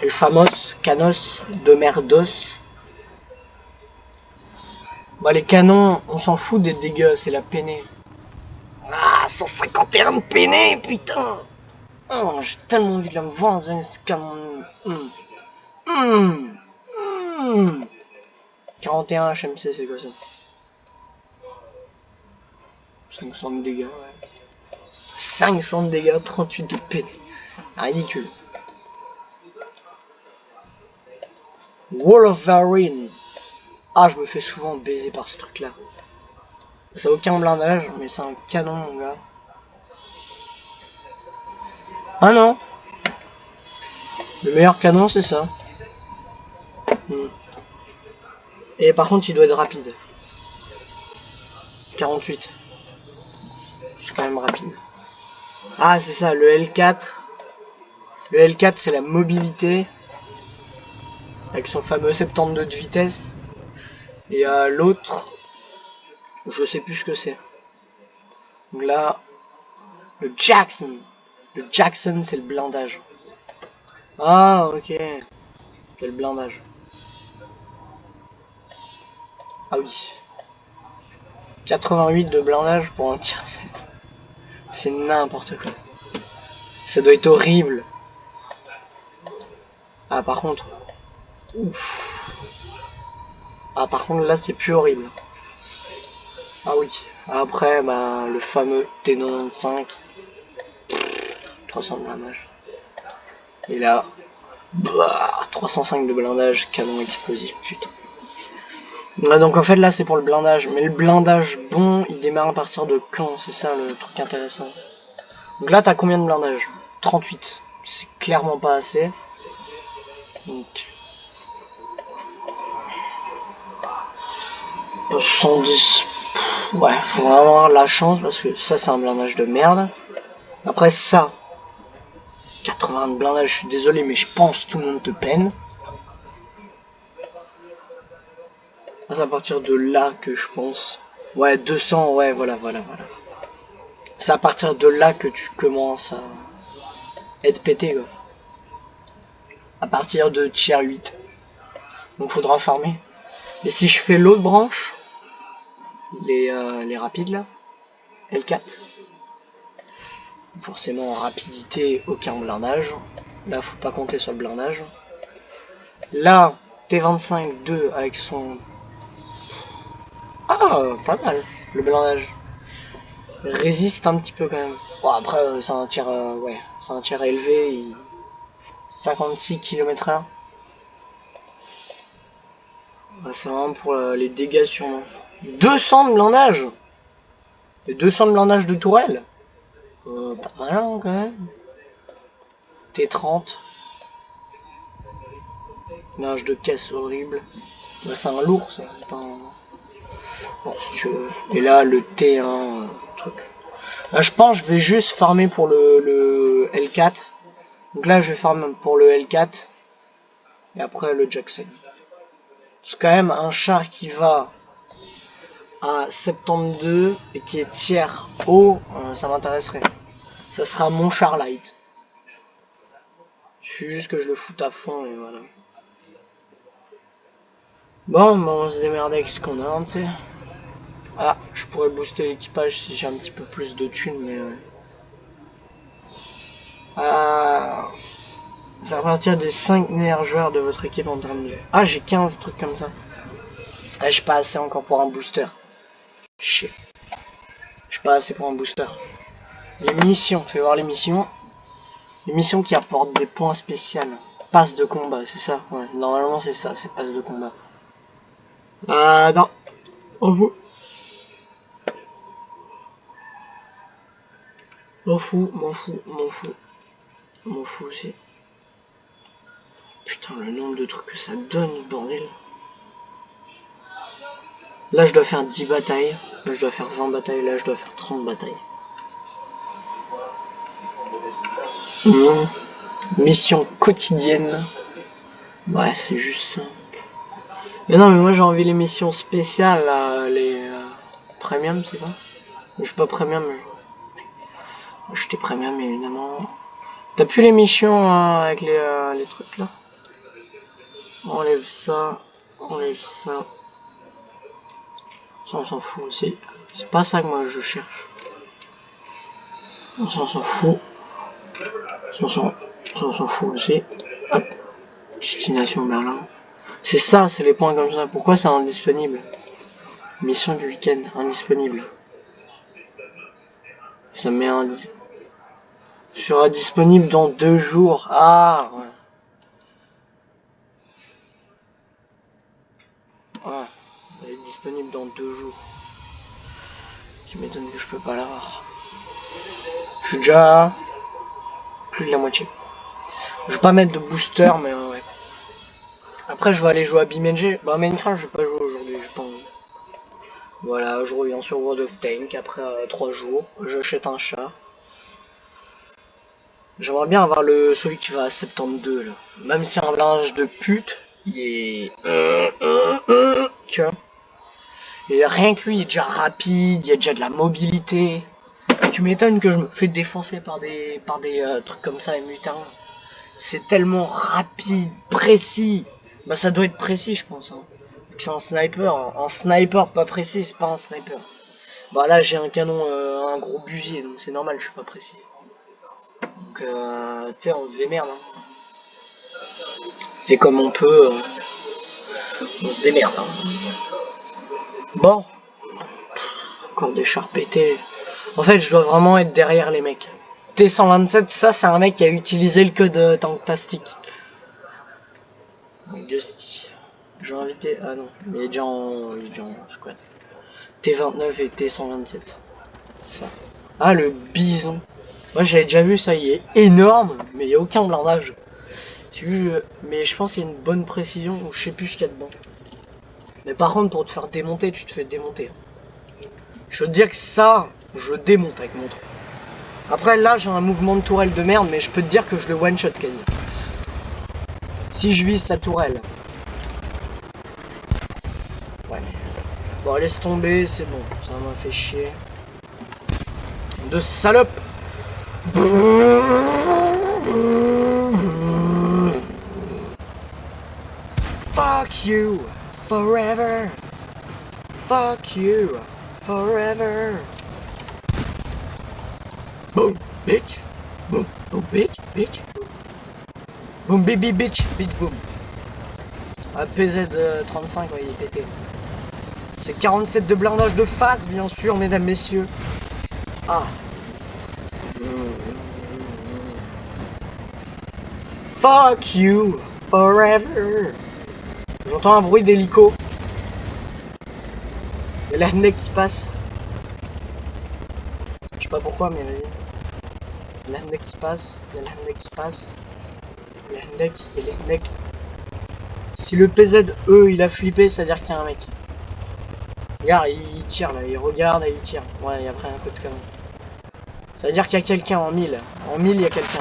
El Famos, Canos, de merdos. Bah les canons, on s'en fout des dégâts, c'est la peinée. Ah, 151 de peinée, putain. Oh, j'ai tellement envie de la me vendre, ce canon. 41 HMC, c'est quoi ça? 500 de dégâts, ouais. 500 de dégâts, 38 de peinée. Ridicule. Wolverine. Ah, je me fais souvent baiser par ce truc là. Ça n'a aucun blindage, mais c'est un canon, mon gars. Ah non. Le meilleur canon, c'est ça. Et par contre, il doit être rapide. 48. C'est quand même rapide. Ah, c'est ça, le L4. Le L4, c'est la mobilité. Avec son fameux 72 de vitesse. Et l'autre, je sais plus ce que c'est. Donc là, le Jackson. Le Jackson, c'est le blindage. Ah, ok. Quel blindage. Ah oui. 88 de blindage pour un tir 7. C'est n'importe quoi. Ça doit être horrible. Ah, par contre. Ouf. Ah, par contre, là, c'est plus horrible. Ah oui. Après, bah, le fameux T95. 300 de blindage. Et là, bah, 305 de blindage, canon explosif, putain. Ouais, donc en fait là c'est pour le blindage, mais le blindage bon il démarre à partir de quand? C'est ça le truc intéressant. Donc là t'as combien de blindage? 38, c'est clairement pas assez. Donc 70, ouais faut vraiment avoir la chance parce que ça c'est un blindage de merde. Après ça, 80 de blindage, je suis désolé mais je pense tout le monde te peine. C'est à partir de là que je pense. Ouais, 200, ouais, voilà. C'est à partir de là que tu commences à être pété, quoi. À partir de tier 8. Donc faudra farmer. Et si je fais l'autre branche, les rapides là, L4. Forcément en rapidité, aucun blindage. Là, faut pas compter sur le blindage. Là, T25 2 avec son... Ah, pas mal, le blindage. Résiste un petit peu quand même. Bon, après, c'est un tir, ouais, c'est un tir élevé. 56 km/h. C'est vraiment pour les dégâts sûrement. 200 de blindage. Et 200 de blindage de tourelle. Pas rien quand même. T30. Blindage de caisse horrible. Bah, c'est un lourd ça. Pas un... Bon, si tu veux. Et là le T1 truc. Là, je pense que je vais juste farmer pour le L4. Donc là je vais farmer pour le L4. Et après le Jackson. C'est quand même un char qui va à 72 et qui est tiers haut, ça m'intéresserait. Ça sera mon char light. Je suis juste que je le foute à fond et voilà. Bon, bah on se démerde avec ce qu'on a, tu sais. Ah, je pourrais booster l'équipage si j'ai un petit peu plus de thunes, mais... faire partir des 5 meilleurs joueurs de votre équipe en termes de... Ah, j'ai 15 trucs comme ça. Ah, j'ai pas assez encore pour un booster. Shit. J'ai pas assez pour un booster. Les missions, fais voir les missions. Les missions qui apportent des points spéciaux. Passe de combat, c'est ça? Ouais, normalement c'est ça, c'est passe de combat. Non. On fout. M'en fous, m'en fous, m'en fous. M'en fous aussi. Putain, le nombre de trucs que ça donne, bordel. Là, je dois faire 10 batailles. Là, je dois faire 20 batailles. Là, je dois faire 30 batailles. Mission quotidienne. Ouais, c'est juste ça. Mais non, mais moi, j'ai envie les missions spéciales, là, les premium, c'est pas. Je suis pas premium, mais j'étais premium, évidemment. T'as plus les missions avec les trucs, là. Enlève ça. Enlève ça. Ça, on s'en fout aussi. C'est pas ça que moi je cherche. On s'en fout. Ça, on s'en fout aussi. Hop. Destination Berlin. C'est ça, c'est les points comme ça. Pourquoi c'est indisponible? Mission du week-end, indisponible. Ça met un... Sera disponible dans 2 jours. Ah, ouais. Ah, elle est disponible dans 2 jours. Tu m'étonnes que je peux pas l'avoir. Je suis déjà plus de la moitié. Je vais pas mettre de booster, mais ouais. Après, je vais aller jouer à BeamNG. Bah, Minecraft, je vais pas jouer aujourd'hui, j'ai pas envie. Voilà, je reviens sur World of Tank après 3 jours. J'achète un chat. J'aimerais bien avoir celui qui va à 72 là. Même si un blindage de pute, il est... Tu vois. Et rien que lui, il est déjà rapide, il y a déjà de la mobilité. Tu m'étonnes que je me fais défoncer par des trucs comme ça, les mutants. C'est tellement rapide, précis. Bah ça doit être précis, je pense. Hein. C'est un sniper. Un sniper pas précis, c'est pas un sniper. Bah là, j'ai un canon, un gros busier, donc c'est normal, je suis pas précis. Donc, tu sais, on se démerde. Hein. Fait comme on peut. On se démerde. Hein. Bon. Encore des chars pétés. En fait, je dois vraiment être derrière les mecs. T127, ça, c'est un mec qui a utilisé le code Tanktastic. Gusty. Je vais inviter. Ah non, il est déjà en squad. T29 et T127. Ça. Ah, le bison. Moi, j'avais déjà vu ça, il est énorme, mais il n'y a aucun blindage. Mais je pense qu'il y a une bonne précision, ou je sais plus ce qu'il y a dedans. Mais par contre, pour te faire démonter, tu te fais démonter. Je veux te dire que ça, je démonte avec mon truc. Après, là, j'ai un mouvement de tourelle de merde, mais je peux te dire que je le one-shot quasi. Si je vise sa tourelle. Ouais. Bon, laisse tomber, c'est bon. Ça m'a fait chier. De salope. Fuck you forever. Fuck you forever. Boom, bitch. Boom, boom, bitch, bitch. Boom, baby, bitch, bitch, boom. Ah, PZ35, ouais, il est pété. C'est 47 de blindage de face, bien sûr, mesdames, messieurs. Ah. Fuck you forever. J'entends un bruit d'hélico. Il y a l'Hendek qui passe. Je sais pas pourquoi, mais vas-y. Il y a l'Hendek qui passe. Il y a l'Hendek qui passe. Il y a l'Hendek. Il y a l'Hendek. Si le PZE il a flippé, ça veut dire qu'il y a un mec. Regarde, il tire là. Il regarde et il tire. Ouais, il a pris un coup de canon. Ça veut dire qu'il y a quelqu'un en 1000. En 1000, il y a quelqu'un.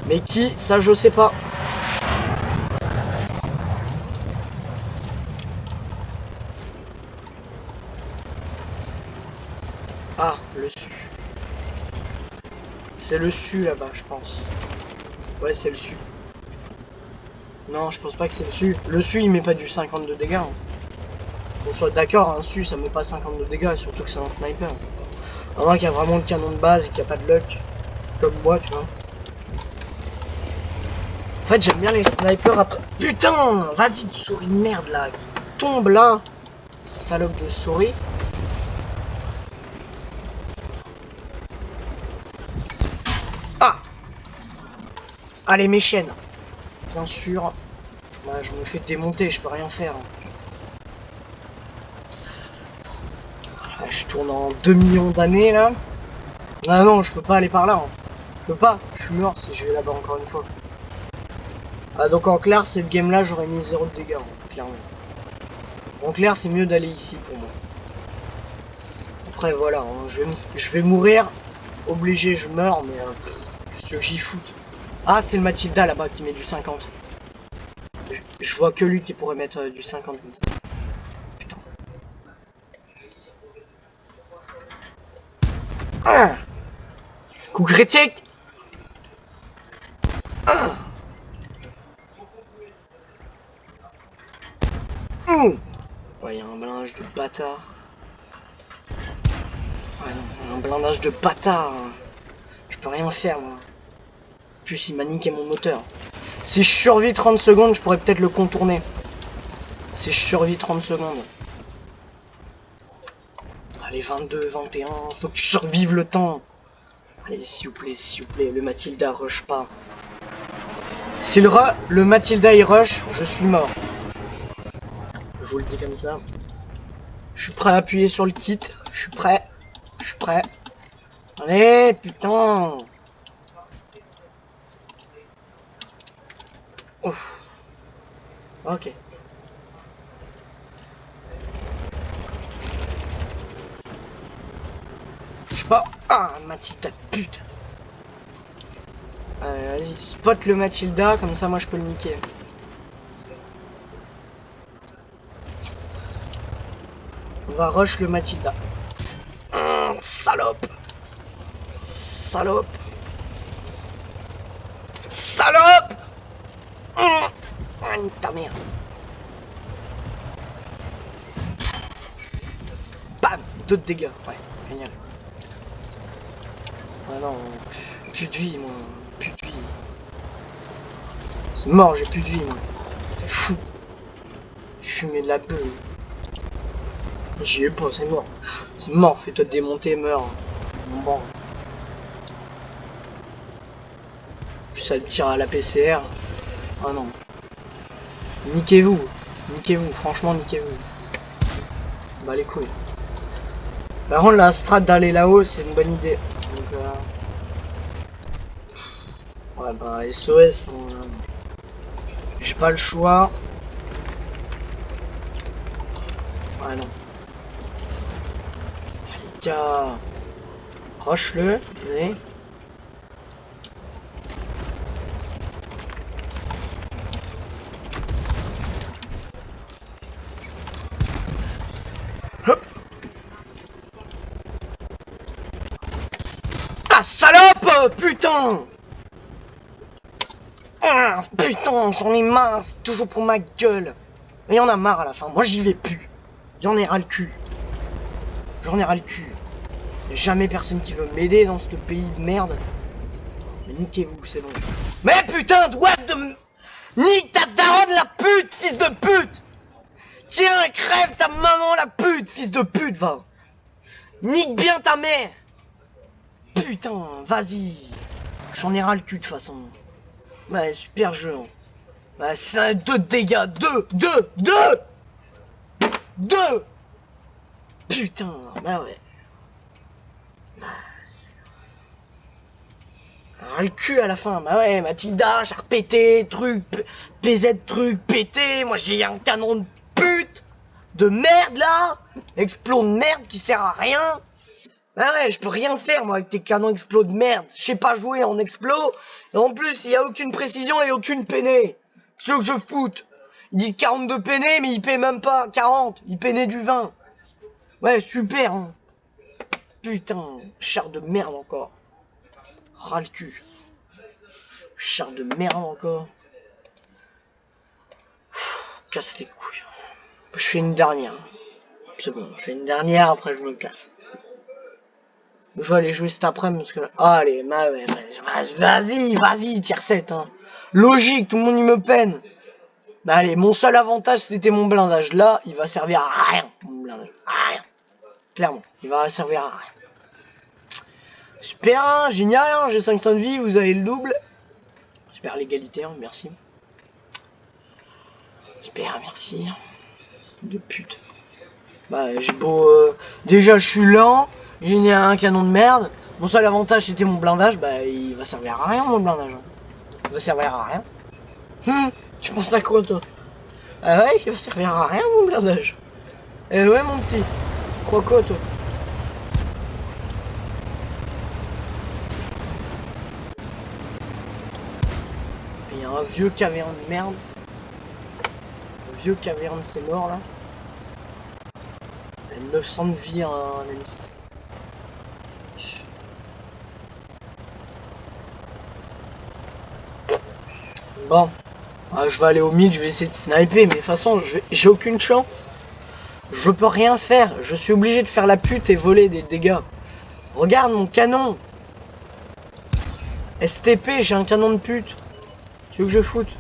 Mais qui? Ça, je sais pas. Ah, le su. C'est le su là-bas, je pense. Ouais, c'est le su. Non, je pense pas que c'est le su. Le su, il met pas du 52 dégâts. Hein. Qu'on soit d'accord, un su, ça met pas 52 dégâts, surtout que c'est un sniper. À moins qu'il y a vraiment le canon de base et qu'il n'y a pas de luck. Comme moi, tu vois. En fait, j'aime bien les snipers après. Putain, vas-y, de souris de merde là, qui tombe là. Salope de souris. Ah! Allez, mes chaînes. Bien sûr. Bah, je me fais démonter, je peux rien faire. Ah, je tourne en 2 millions d'années là. Ah non, je peux pas aller par là. Hein. Je peux pas, je suis mort si je vais là-bas encore une fois. Ah, donc en clair, cette game là, j'aurais mis 0 de dégâts, hein, clairement. En clair, c'est mieux d'aller ici pour moi. Après, voilà, hein, je vais mourir. Obligé, je meurs, mais qu'est-ce que j'y fous. Ah, c'est le Matilda là-bas qui met du 50. Je vois que lui qui pourrait mettre du 50 comme ça. Putain. Ah, coup critique. Ah. Ouais, il y a un blindage de bâtard. Ouais, non, un blindage de bâtard. Je peux rien faire, moi. En plus, il m'a niqué mon moteur. Si je survis 30 secondes, je pourrais peut-être le contourner. Si je survis 30 secondes. Allez, 22, 21, faut que je survive le temps. Allez, s'il vous plaît, le Matilda rush pas. Si le Matilda il rush, je suis mort. Je vous le dis comme ça. Je suis prêt à appuyer sur le kit. Je suis prêt. Je suis prêt. Allez, putain. Ouf. Ok. Je sais pas. Ah, Matilda, putain. Vas-y, spot le Matilda, comme ça moi je peux le niquer. On va rush le Matilda. Salope. Salope. Salope. Ah, ta mère. Bam, 2 de dégâts. Ouais, génial. Ah non, plus de vie moi. Plus de vie. C'est mort, j'ai plus de vie moi. C'est fou. Fumer de la beuh. J'y ai pas, c'est mort. C'est mort, fais-toi démonter, meurs. Bon. Puis ça tire à la PCR. Ah non. Niquez-vous. Niquez-vous, franchement niquez-vous. Bah les couilles. Par contre la strat d'aller là-haut c'est une bonne idée. Donc ouais bah SOS. J'ai pas le choix. Ah non. Tiens. Proche-le. Allez. Ah salope! Putain! Ah putain, j'en ai marre, c'est toujours pour ma gueule. Il y en a marre à la fin, moi j'y vais plus. J'en ai ras le cul. J'en ai ras le cul. Y'a jamais personne qui veut m'aider dans ce pays de merde. Mais niquez-vous, c'est bon. Mais putain, what de... Nique ta daronne la pute, fils de pute! Tiens, crève ta maman la pute, fils de pute, va! Nique bien ta mère! Putain, vas-y! J'en ai ras le cul de toute façon. Ouais, super jeu. Hein. Ouais, 2 de dégâts. 2. Putain, bah ouais. Ah, le cul à la fin. Bah ouais, Mathilda, char pété, truc, PZ truc pété. Moi j'ai un canon de pute. De merde là. Explos de merde qui sert à rien. Bah ouais, je peux rien faire moi avec tes canons explos de merde. Je sais pas jouer en explos. Et en plus, il y a aucune précision et aucune peinée. C'est ce que je foute. Il dit 42 peinés, mais il paie même pas 40. Il peinait du 20. Ouais, super. Hein. Putain, char de merde encore. Ras le cul. Char de merde encore. Casse les couilles. Je fais une dernière. C'est bon, je fais une dernière, après je me casse. Je vais aller jouer cet après-midi parce que là... Ah, allez, vas-y, tier 7. Hein. Logique, tout le monde il me peine. Bah, allez, mon seul avantage c'était mon blindage. Là, il va servir à rien, mon blindage. À rien. Clairement, il va servir à rien. Super, hein, génial, hein, j'ai 500 de vie, vous avez le double. Super l'égalité, hein, merci. Super, merci. De pute. Bah, j'ai beau... Déjà, je suis lent, j'ai un canon de merde. Mon seul avantage, c'était mon blindage. Bah, il va servir à rien, mon blindage. Il va servir à rien. Tu penses à quoi, toi? Ah ouais, il va servir à rien, mon blindage. Eh ouais, mon petit. Crois quoi, toi? Il y a un vieux caverne de merde. Un vieux caverne, c'est mort, là. Il y a 900 de vie en M6. Bon, je vais aller au mid, je vais essayer de sniper, mais de toute façon, j'ai aucune chance. Je peux rien faire, je suis obligé de faire la pute et voler des dégâts. Regarde mon canon. STP, j'ai un canon de pute. Tu veux que je foute?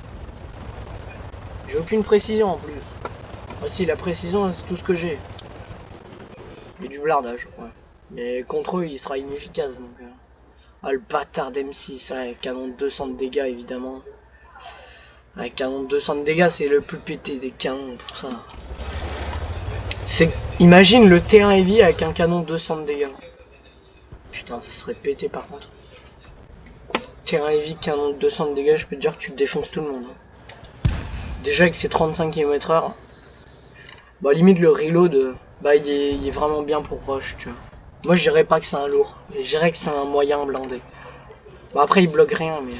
J'ai aucune précision en plus. Ah si, la précision, c'est tout ce que j'ai. Et du blardage, ouais. Mais contre eux, il sera inefficace, donc... Ah, le bâtard d'M6, ouais, canon de 200 de dégâts, évidemment. Ouais, canon de 200 de dégâts, c'est le plus pété des canons, pour ça. Imagine le T1 Heavy avec un canon de 200 de dégâts. Putain, ça serait pété par contre. T1 Heavy, canon de 200 de dégâts, je peux te dire que tu défonces tout le monde. Déjà avec ses 35 km/h. Bah limite le reload, bah il est vraiment bien pour rush, tu vois. Moi je dirais pas que c'est un lourd, je dirais que c'est un moyen blindé. Bon après il bloque rien, mais...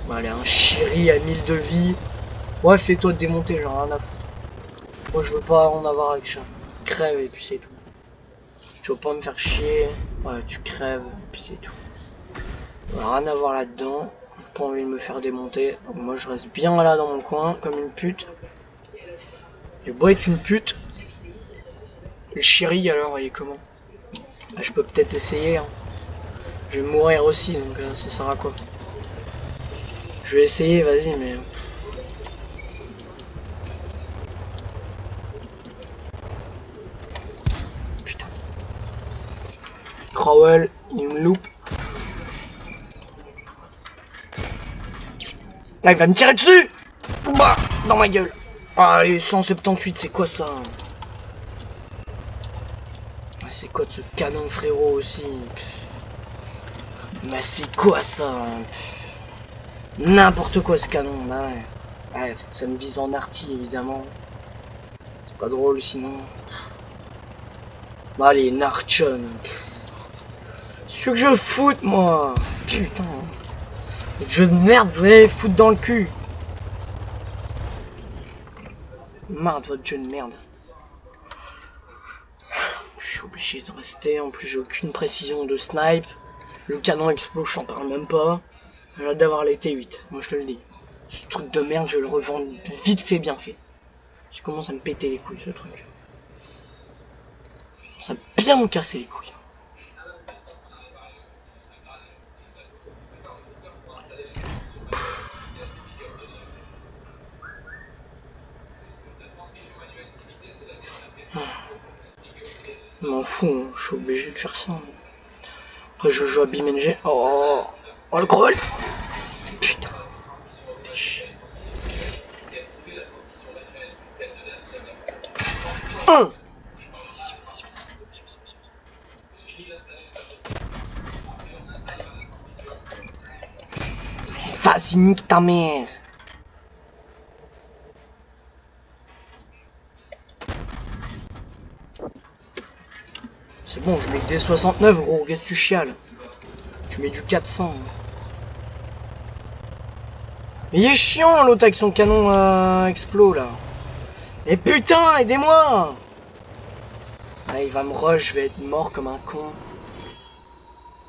Bah allez, un chéri à 1000 de vie. Ouais, fais-toi démonter, genre rien à foutre. Moi je veux pas en avoir avec ça. Crève et puis c'est tout. Tu vas pas me faire chier. Ouais, tu crèves et puis c'est tout. Rien à voir là-dedans. Pas envie de me faire démonter. Donc moi je reste bien là dans mon coin, comme une pute. J'ai beau être une pute. Le chéri alors, il est comment? Ah, je peux peut-être essayer. Hein. Je vais mourir aussi, donc ça sert à quoi? Je vais essayer, vas-y, mais... Putain. Crowell, il me loupe. Là, il va me tirer dessus. Bah, dans ma gueule. Ah, les 178, c'est quoi ça? Ah, c'est quoi de ce canon, frérot, aussi? Mais c'est quoi ça? N'importe quoi, ce canon, bah ouais. Ouais, ça me vise en arty, évidemment. C'est pas drôle, sinon. Bah, allez, Narchon. C'est que je foute, moi. Putain. Jeu de merde, vous allez foutre dans le cul. Marre de votre jeu de merde. Je suis obligé de rester, en plus j'ai aucune précision de snipe. Le canon explose, j'en parle même pas. J'ai hâte d'avoir les T8, moi je te le dis. Ce truc de merde, je le revends vite fait, bien fait. Je commence à me péter les couilles, ce truc. Ça va bien me casser les couilles. Je m'en fous, hein. Je suis obligé de faire ça. Après je joue à BMNG. Oh, le crawl. Vas-y, nique ta mère. C'est bon, je mets que des 69, gros, qu'est-ce que tu chiales? Tu mets du 400. Mais il est chiant, l'autre, avec son canon explo, là. Et putain, aidez-moi! Ah, il va me rush, je vais être mort comme un con.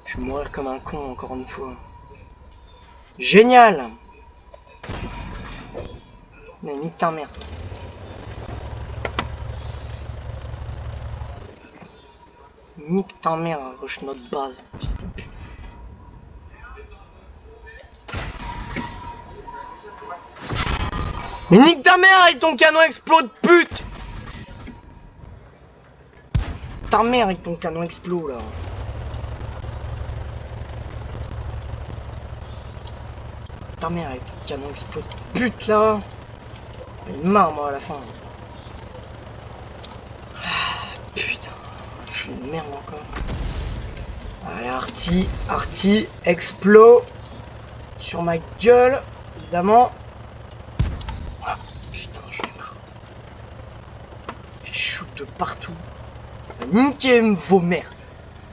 Je vais mourir comme un con, encore une fois. Génial! Mais nique ta mère. Nique ta mère, rush notre base. Mais nique ta mère avec ton canon explo de pute! Ta mère avec ton canon explo là. Ta mère avec ton canon explo de pute là. J'en ai marre moi à la fin. Ah, putain, je suis une merde encore. Allez, Arty, explo sur ma gueule, évidemment. Ah, putain, j'en ai marre. Il fait shoot de partout. Niquez vos mères.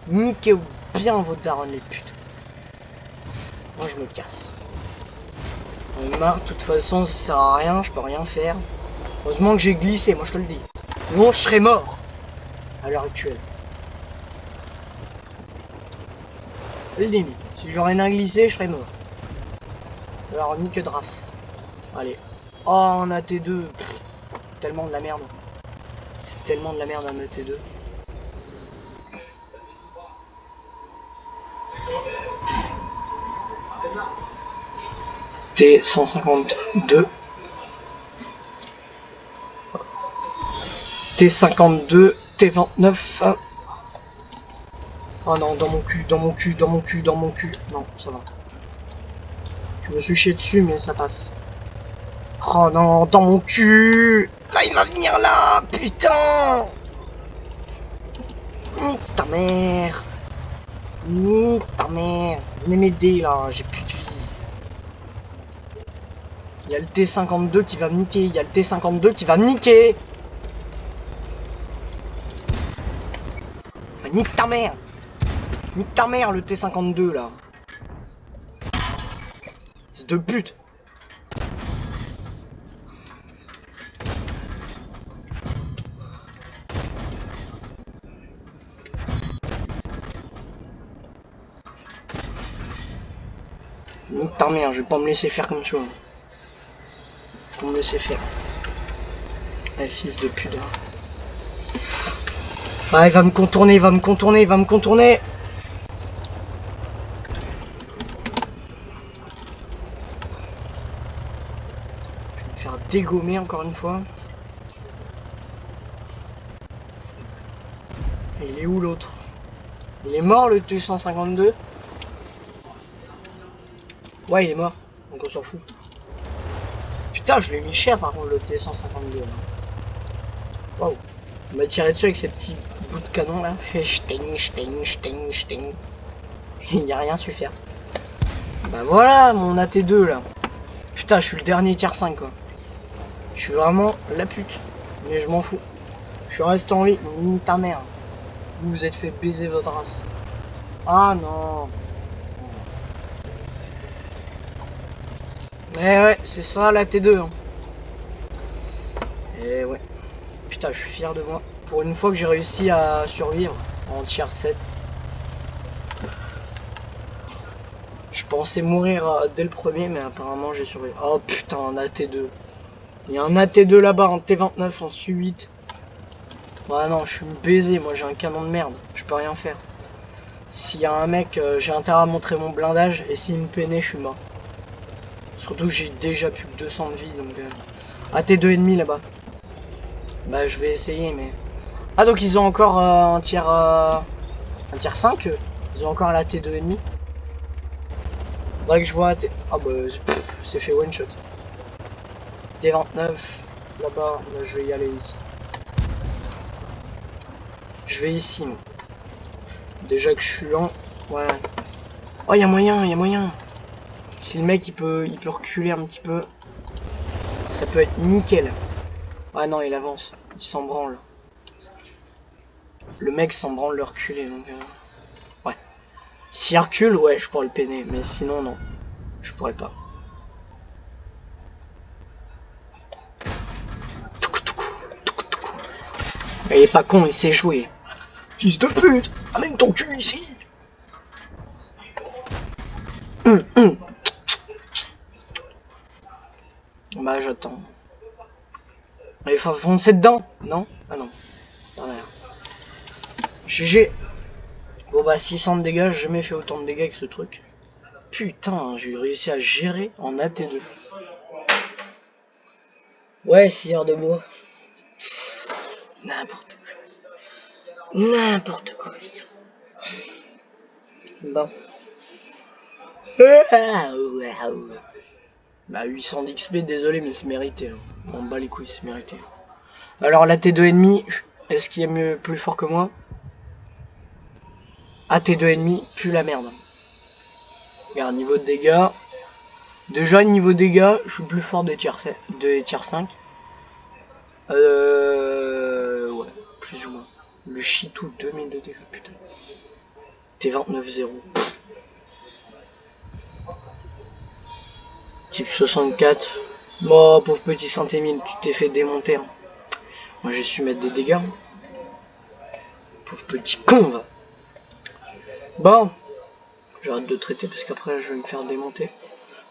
Niquez bien vos darons les putes. Moi je me casse. J'en ai marre, de toute façon ça sert à rien, je peux rien faire. Heureusement que j'ai glissé, moi je te le dis. Sinon je serais mort à l'heure actuelle. Le limite. Si j'aurais rien glissé, je serais mort. Alors nique de race. Allez. Oh on a T2. Pff, tellement de la merde. C'est tellement de la merde un T2. T152. T52. T29. Oh non, dans mon cul, dans mon cul, dans mon cul, dans mon cul. Non, ça va. Je me suis chié dessus, mais ça passe. Oh non, dans mon cul. Là, il va venir là, putain. Nique ta mère. Nique ta mère. Venez m'aider là, j'ai plus de vie. Il y a le T52 qui va me niquer. Il y a le T52 qui va me niquer. Ah, nique ta mère. Nique ta mère le T52 là. C'est de pute. Nique ta mère, je vais pas me laisser faire comme ça. Pour me laisser faire. Ah, fils de pute. Ah, il va me contourner, il va me contourner, il va me contourner. Je vais me faire dégommer encore une fois. Et il est où l'autre? Il est mort le T152? Ouais, il est mort. Donc on s'en fout. Putain, je l'ai mis cher par contre le T152. Waouh. Il m'a tiré dessus avec ses petits bouts de canon là. Sting. Il n'y a rien su faire. Bah voilà mon AT2 là. Putain, je suis le dernier tier 5 quoi. Je suis vraiment la pute. Mais je m'en fous. Je reste en vie. Ta mère. Vous vous êtes fait baiser votre race. Ah non. Eh ouais, c'est ça la T2. Hein. Eh ouais. Putain, je suis fier de moi. Pour une fois que j'ai réussi à survivre en tier 7. Je pensais mourir dès le premier, mais apparemment j'ai survécu. Oh putain, un AT2. Il y a un AT2 là-bas, un T29 en Su-8. Ouais non, je suis baisé, moi j'ai un canon de merde. Je peux rien faire. S'il y a un mec, j'ai intérêt à montrer mon blindage, et s'il me peinait, je suis mort. Surtout que j'ai déjà plus que 200 de vie, donc... AT2,5 là-bas. Bah je vais essayer, mais... Ah donc ils ont encore un tiers 5 eux. Ils ont encore la T2,5. Faudrait que je vois AT... Ah bah c'est fait one shot. T29 là-bas, là, je vais y aller ici. Je vais ici, moi. Déjà que je suis lent. Ouais. Oh, il y a moyen, il y a moyen. Si le mec, il peut reculer un petit peu. Ça peut être nickel. Ah non, il avance. Il s'en branle. Le mec s'en branle de reculer, donc... Ouais. S'il recule, ouais, je pourrais le peiner. Mais sinon, non. Je pourrais pas. Mais il est pas con, il sait jouer. Fils de pute, amène ton cul ici. Bah j'attends. Il faut foncer dedans. Non? Ah non. Voilà. GG. Bon bah 600 de dégâts, j'ai jamais fait autant de dégâts avec ce truc. Putain, j'ai réussi à gérer en AT2. Ouais, scieur de bois. N'importe quoi. N'importe quoi. Bon. Bah 800 d'XP, désolé mais c'est mérité. On bat les couilles, c'est mérité. Alors la T2 est-ce qu'il y a mieux, plus fort que moi? AT2 pue la merde. Regarde, niveau de dégâts. Déjà, niveau dégâts, je suis plus fort des tiers 5. Ouais, plus ou moins. Le Chitou, 2000 de dégâts, putain. T29-0. Type 64. Bon, pauvre petit Saint-Émile, tu t'es fait démonter. Hein. Moi, j'ai su mettre des dégâts. Pauvre petit con, va. Bon. J'arrête de traiter parce qu'après, je vais me faire démonter.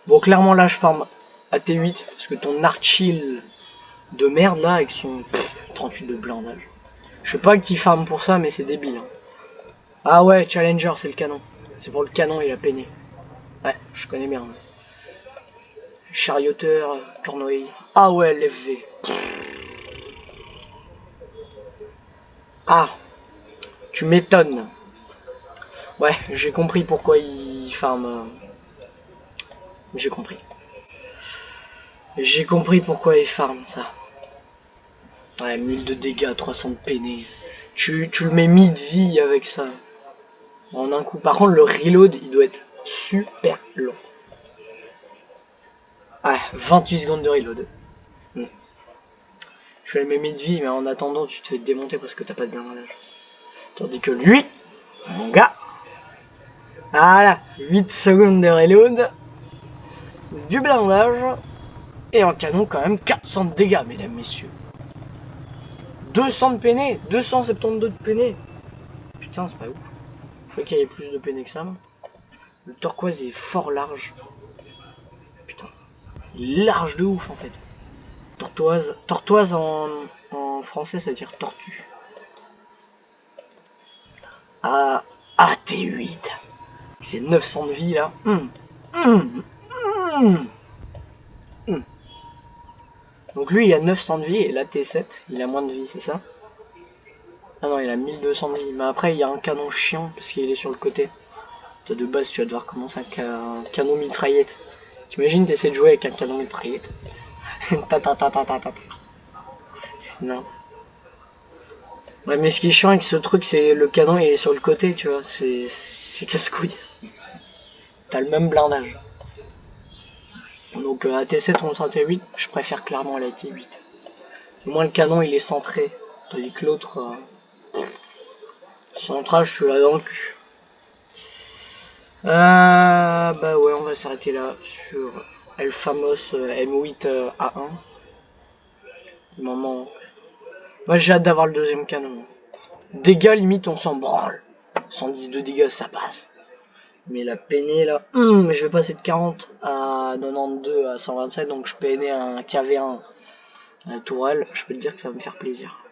Bon, clairement, là, je farm AT8 parce que ton Archil de merde, là, avec son 38 de blindage. Je sais pas qui farm pour ça, mais c'est débile. Hein. Ah ouais, Challenger, c'est le canon. C'est pour le canon, il a peiné. Ouais, je connais bien. Charioteur, Cornouaille. Ah ouais, l'FV. Ah, tu m'étonnes. Ouais, j'ai compris pourquoi il farm. J'ai compris. J'ai compris pourquoi il farm ça. Ouais, 1000 de dégâts, 300 de peiné. Tu le mets mid-vie avec ça. En un coup. Par contre, le reload, il doit être super long. Ah, 28 secondes de reload. Tu le mets mid-vie, mais en attendant, tu te fais démonter parce que t'as pas de blindage. Tandis que lui, mon gars, voilà, 8 secondes de reload, du blindage, et en canon quand même 400 de dégâts, mesdames, messieurs. 200 de peiné, 272 de peiné. Putain, c'est pas ouf. Je croyais qu'il y avait plus de peiné que ça. Le turquoise est fort large. Putain, il est large de ouf en fait. Tortoise en français ça veut dire tortue. Ah, T8. C'est 900 de vie là. Donc lui il a 900 de vie et la T7 il a moins de vie, c'est ça? Ah non, il a 1200 de vie. Mais après il y a un canon chiant parce qu'il est sur le côté. De base tu vas devoir commencer avec un canon mitraillette. T'imagines t'essaies de jouer avec un canon mitraillette. Non. Ouais, mais ce qui est chiant avec ce truc, c'est le canon il est sur le côté, tu vois. C'est casse-couille. T'as le même blindage. Donc à T7 contre à T8, je préfère clairement la T8. Au moins le canon il est centré. Tandis que l'autre, centrage, je suis là dans le cul. Bah ouais, on va s'arrêter là sur El Famos M8 A1. Il m'en manque. Moi j'ai hâte d'avoir le deuxième canon. Dégâts limite on s'en branle. 110 de dégâts ça passe. Mais la peinée là, je vais passer de 40 à 92 à 127, donc je peinais un KV1 à la tourelle. Je peux te dire que ça va me faire plaisir.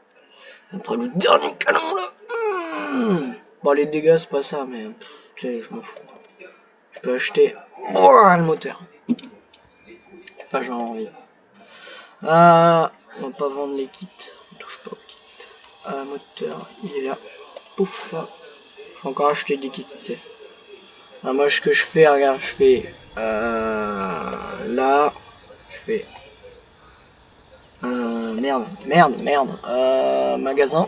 Après le dernier canon là. Bon les dégâts c'est pas ça, mais tu sais, je m'en fous. Je peux acheter le moteur. Pas j'en ai envie. Ah, on va pas vendre les kits. On touche pas aux kits. Moteur, il est là. Pouf. Je vais encore acheter des kits. T'sais. Ah, moi ce que je fais, regarde, je fais là, je fais merde, magasin.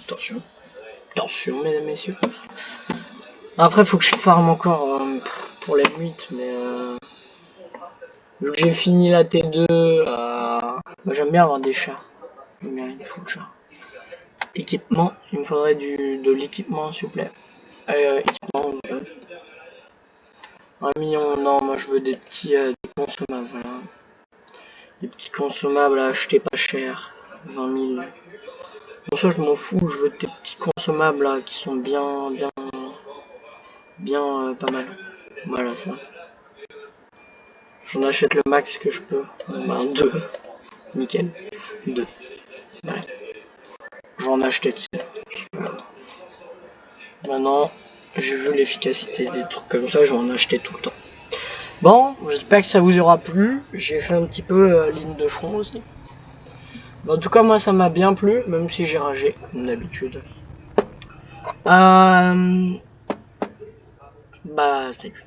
Attention. Attention, mesdames, messieurs. Après, faut que je farme encore pour les mythes, mais vu que j'ai fini la T2, bah, j'aime bien avoir des chars. J'aime bien une full char. Équipement, il me faudrait de l'équipement, s'il vous plaît. Équipement, 1 million, non, moi je veux des petits des consommables, voilà. Des petits consommables à acheter pas cher. 20 000. Bon, ça je m'en fous, je veux des petits consommables là qui sont bien pas mal. Voilà ça. J'en achète le max que je peux. Ben 2. Nickel. 2. Voilà. J'en achetais, tu sais. Maintenant, j'ai vu l'efficacité des trucs comme ça, j'en achetais tout le temps. Bon, j'espère que ça vous aura plu. J'ai fait un petit peu ligne de front aussi. Bon, en tout cas, moi ça m'a bien plu, même si j'ai ragé, comme d'habitude. Bah, salut.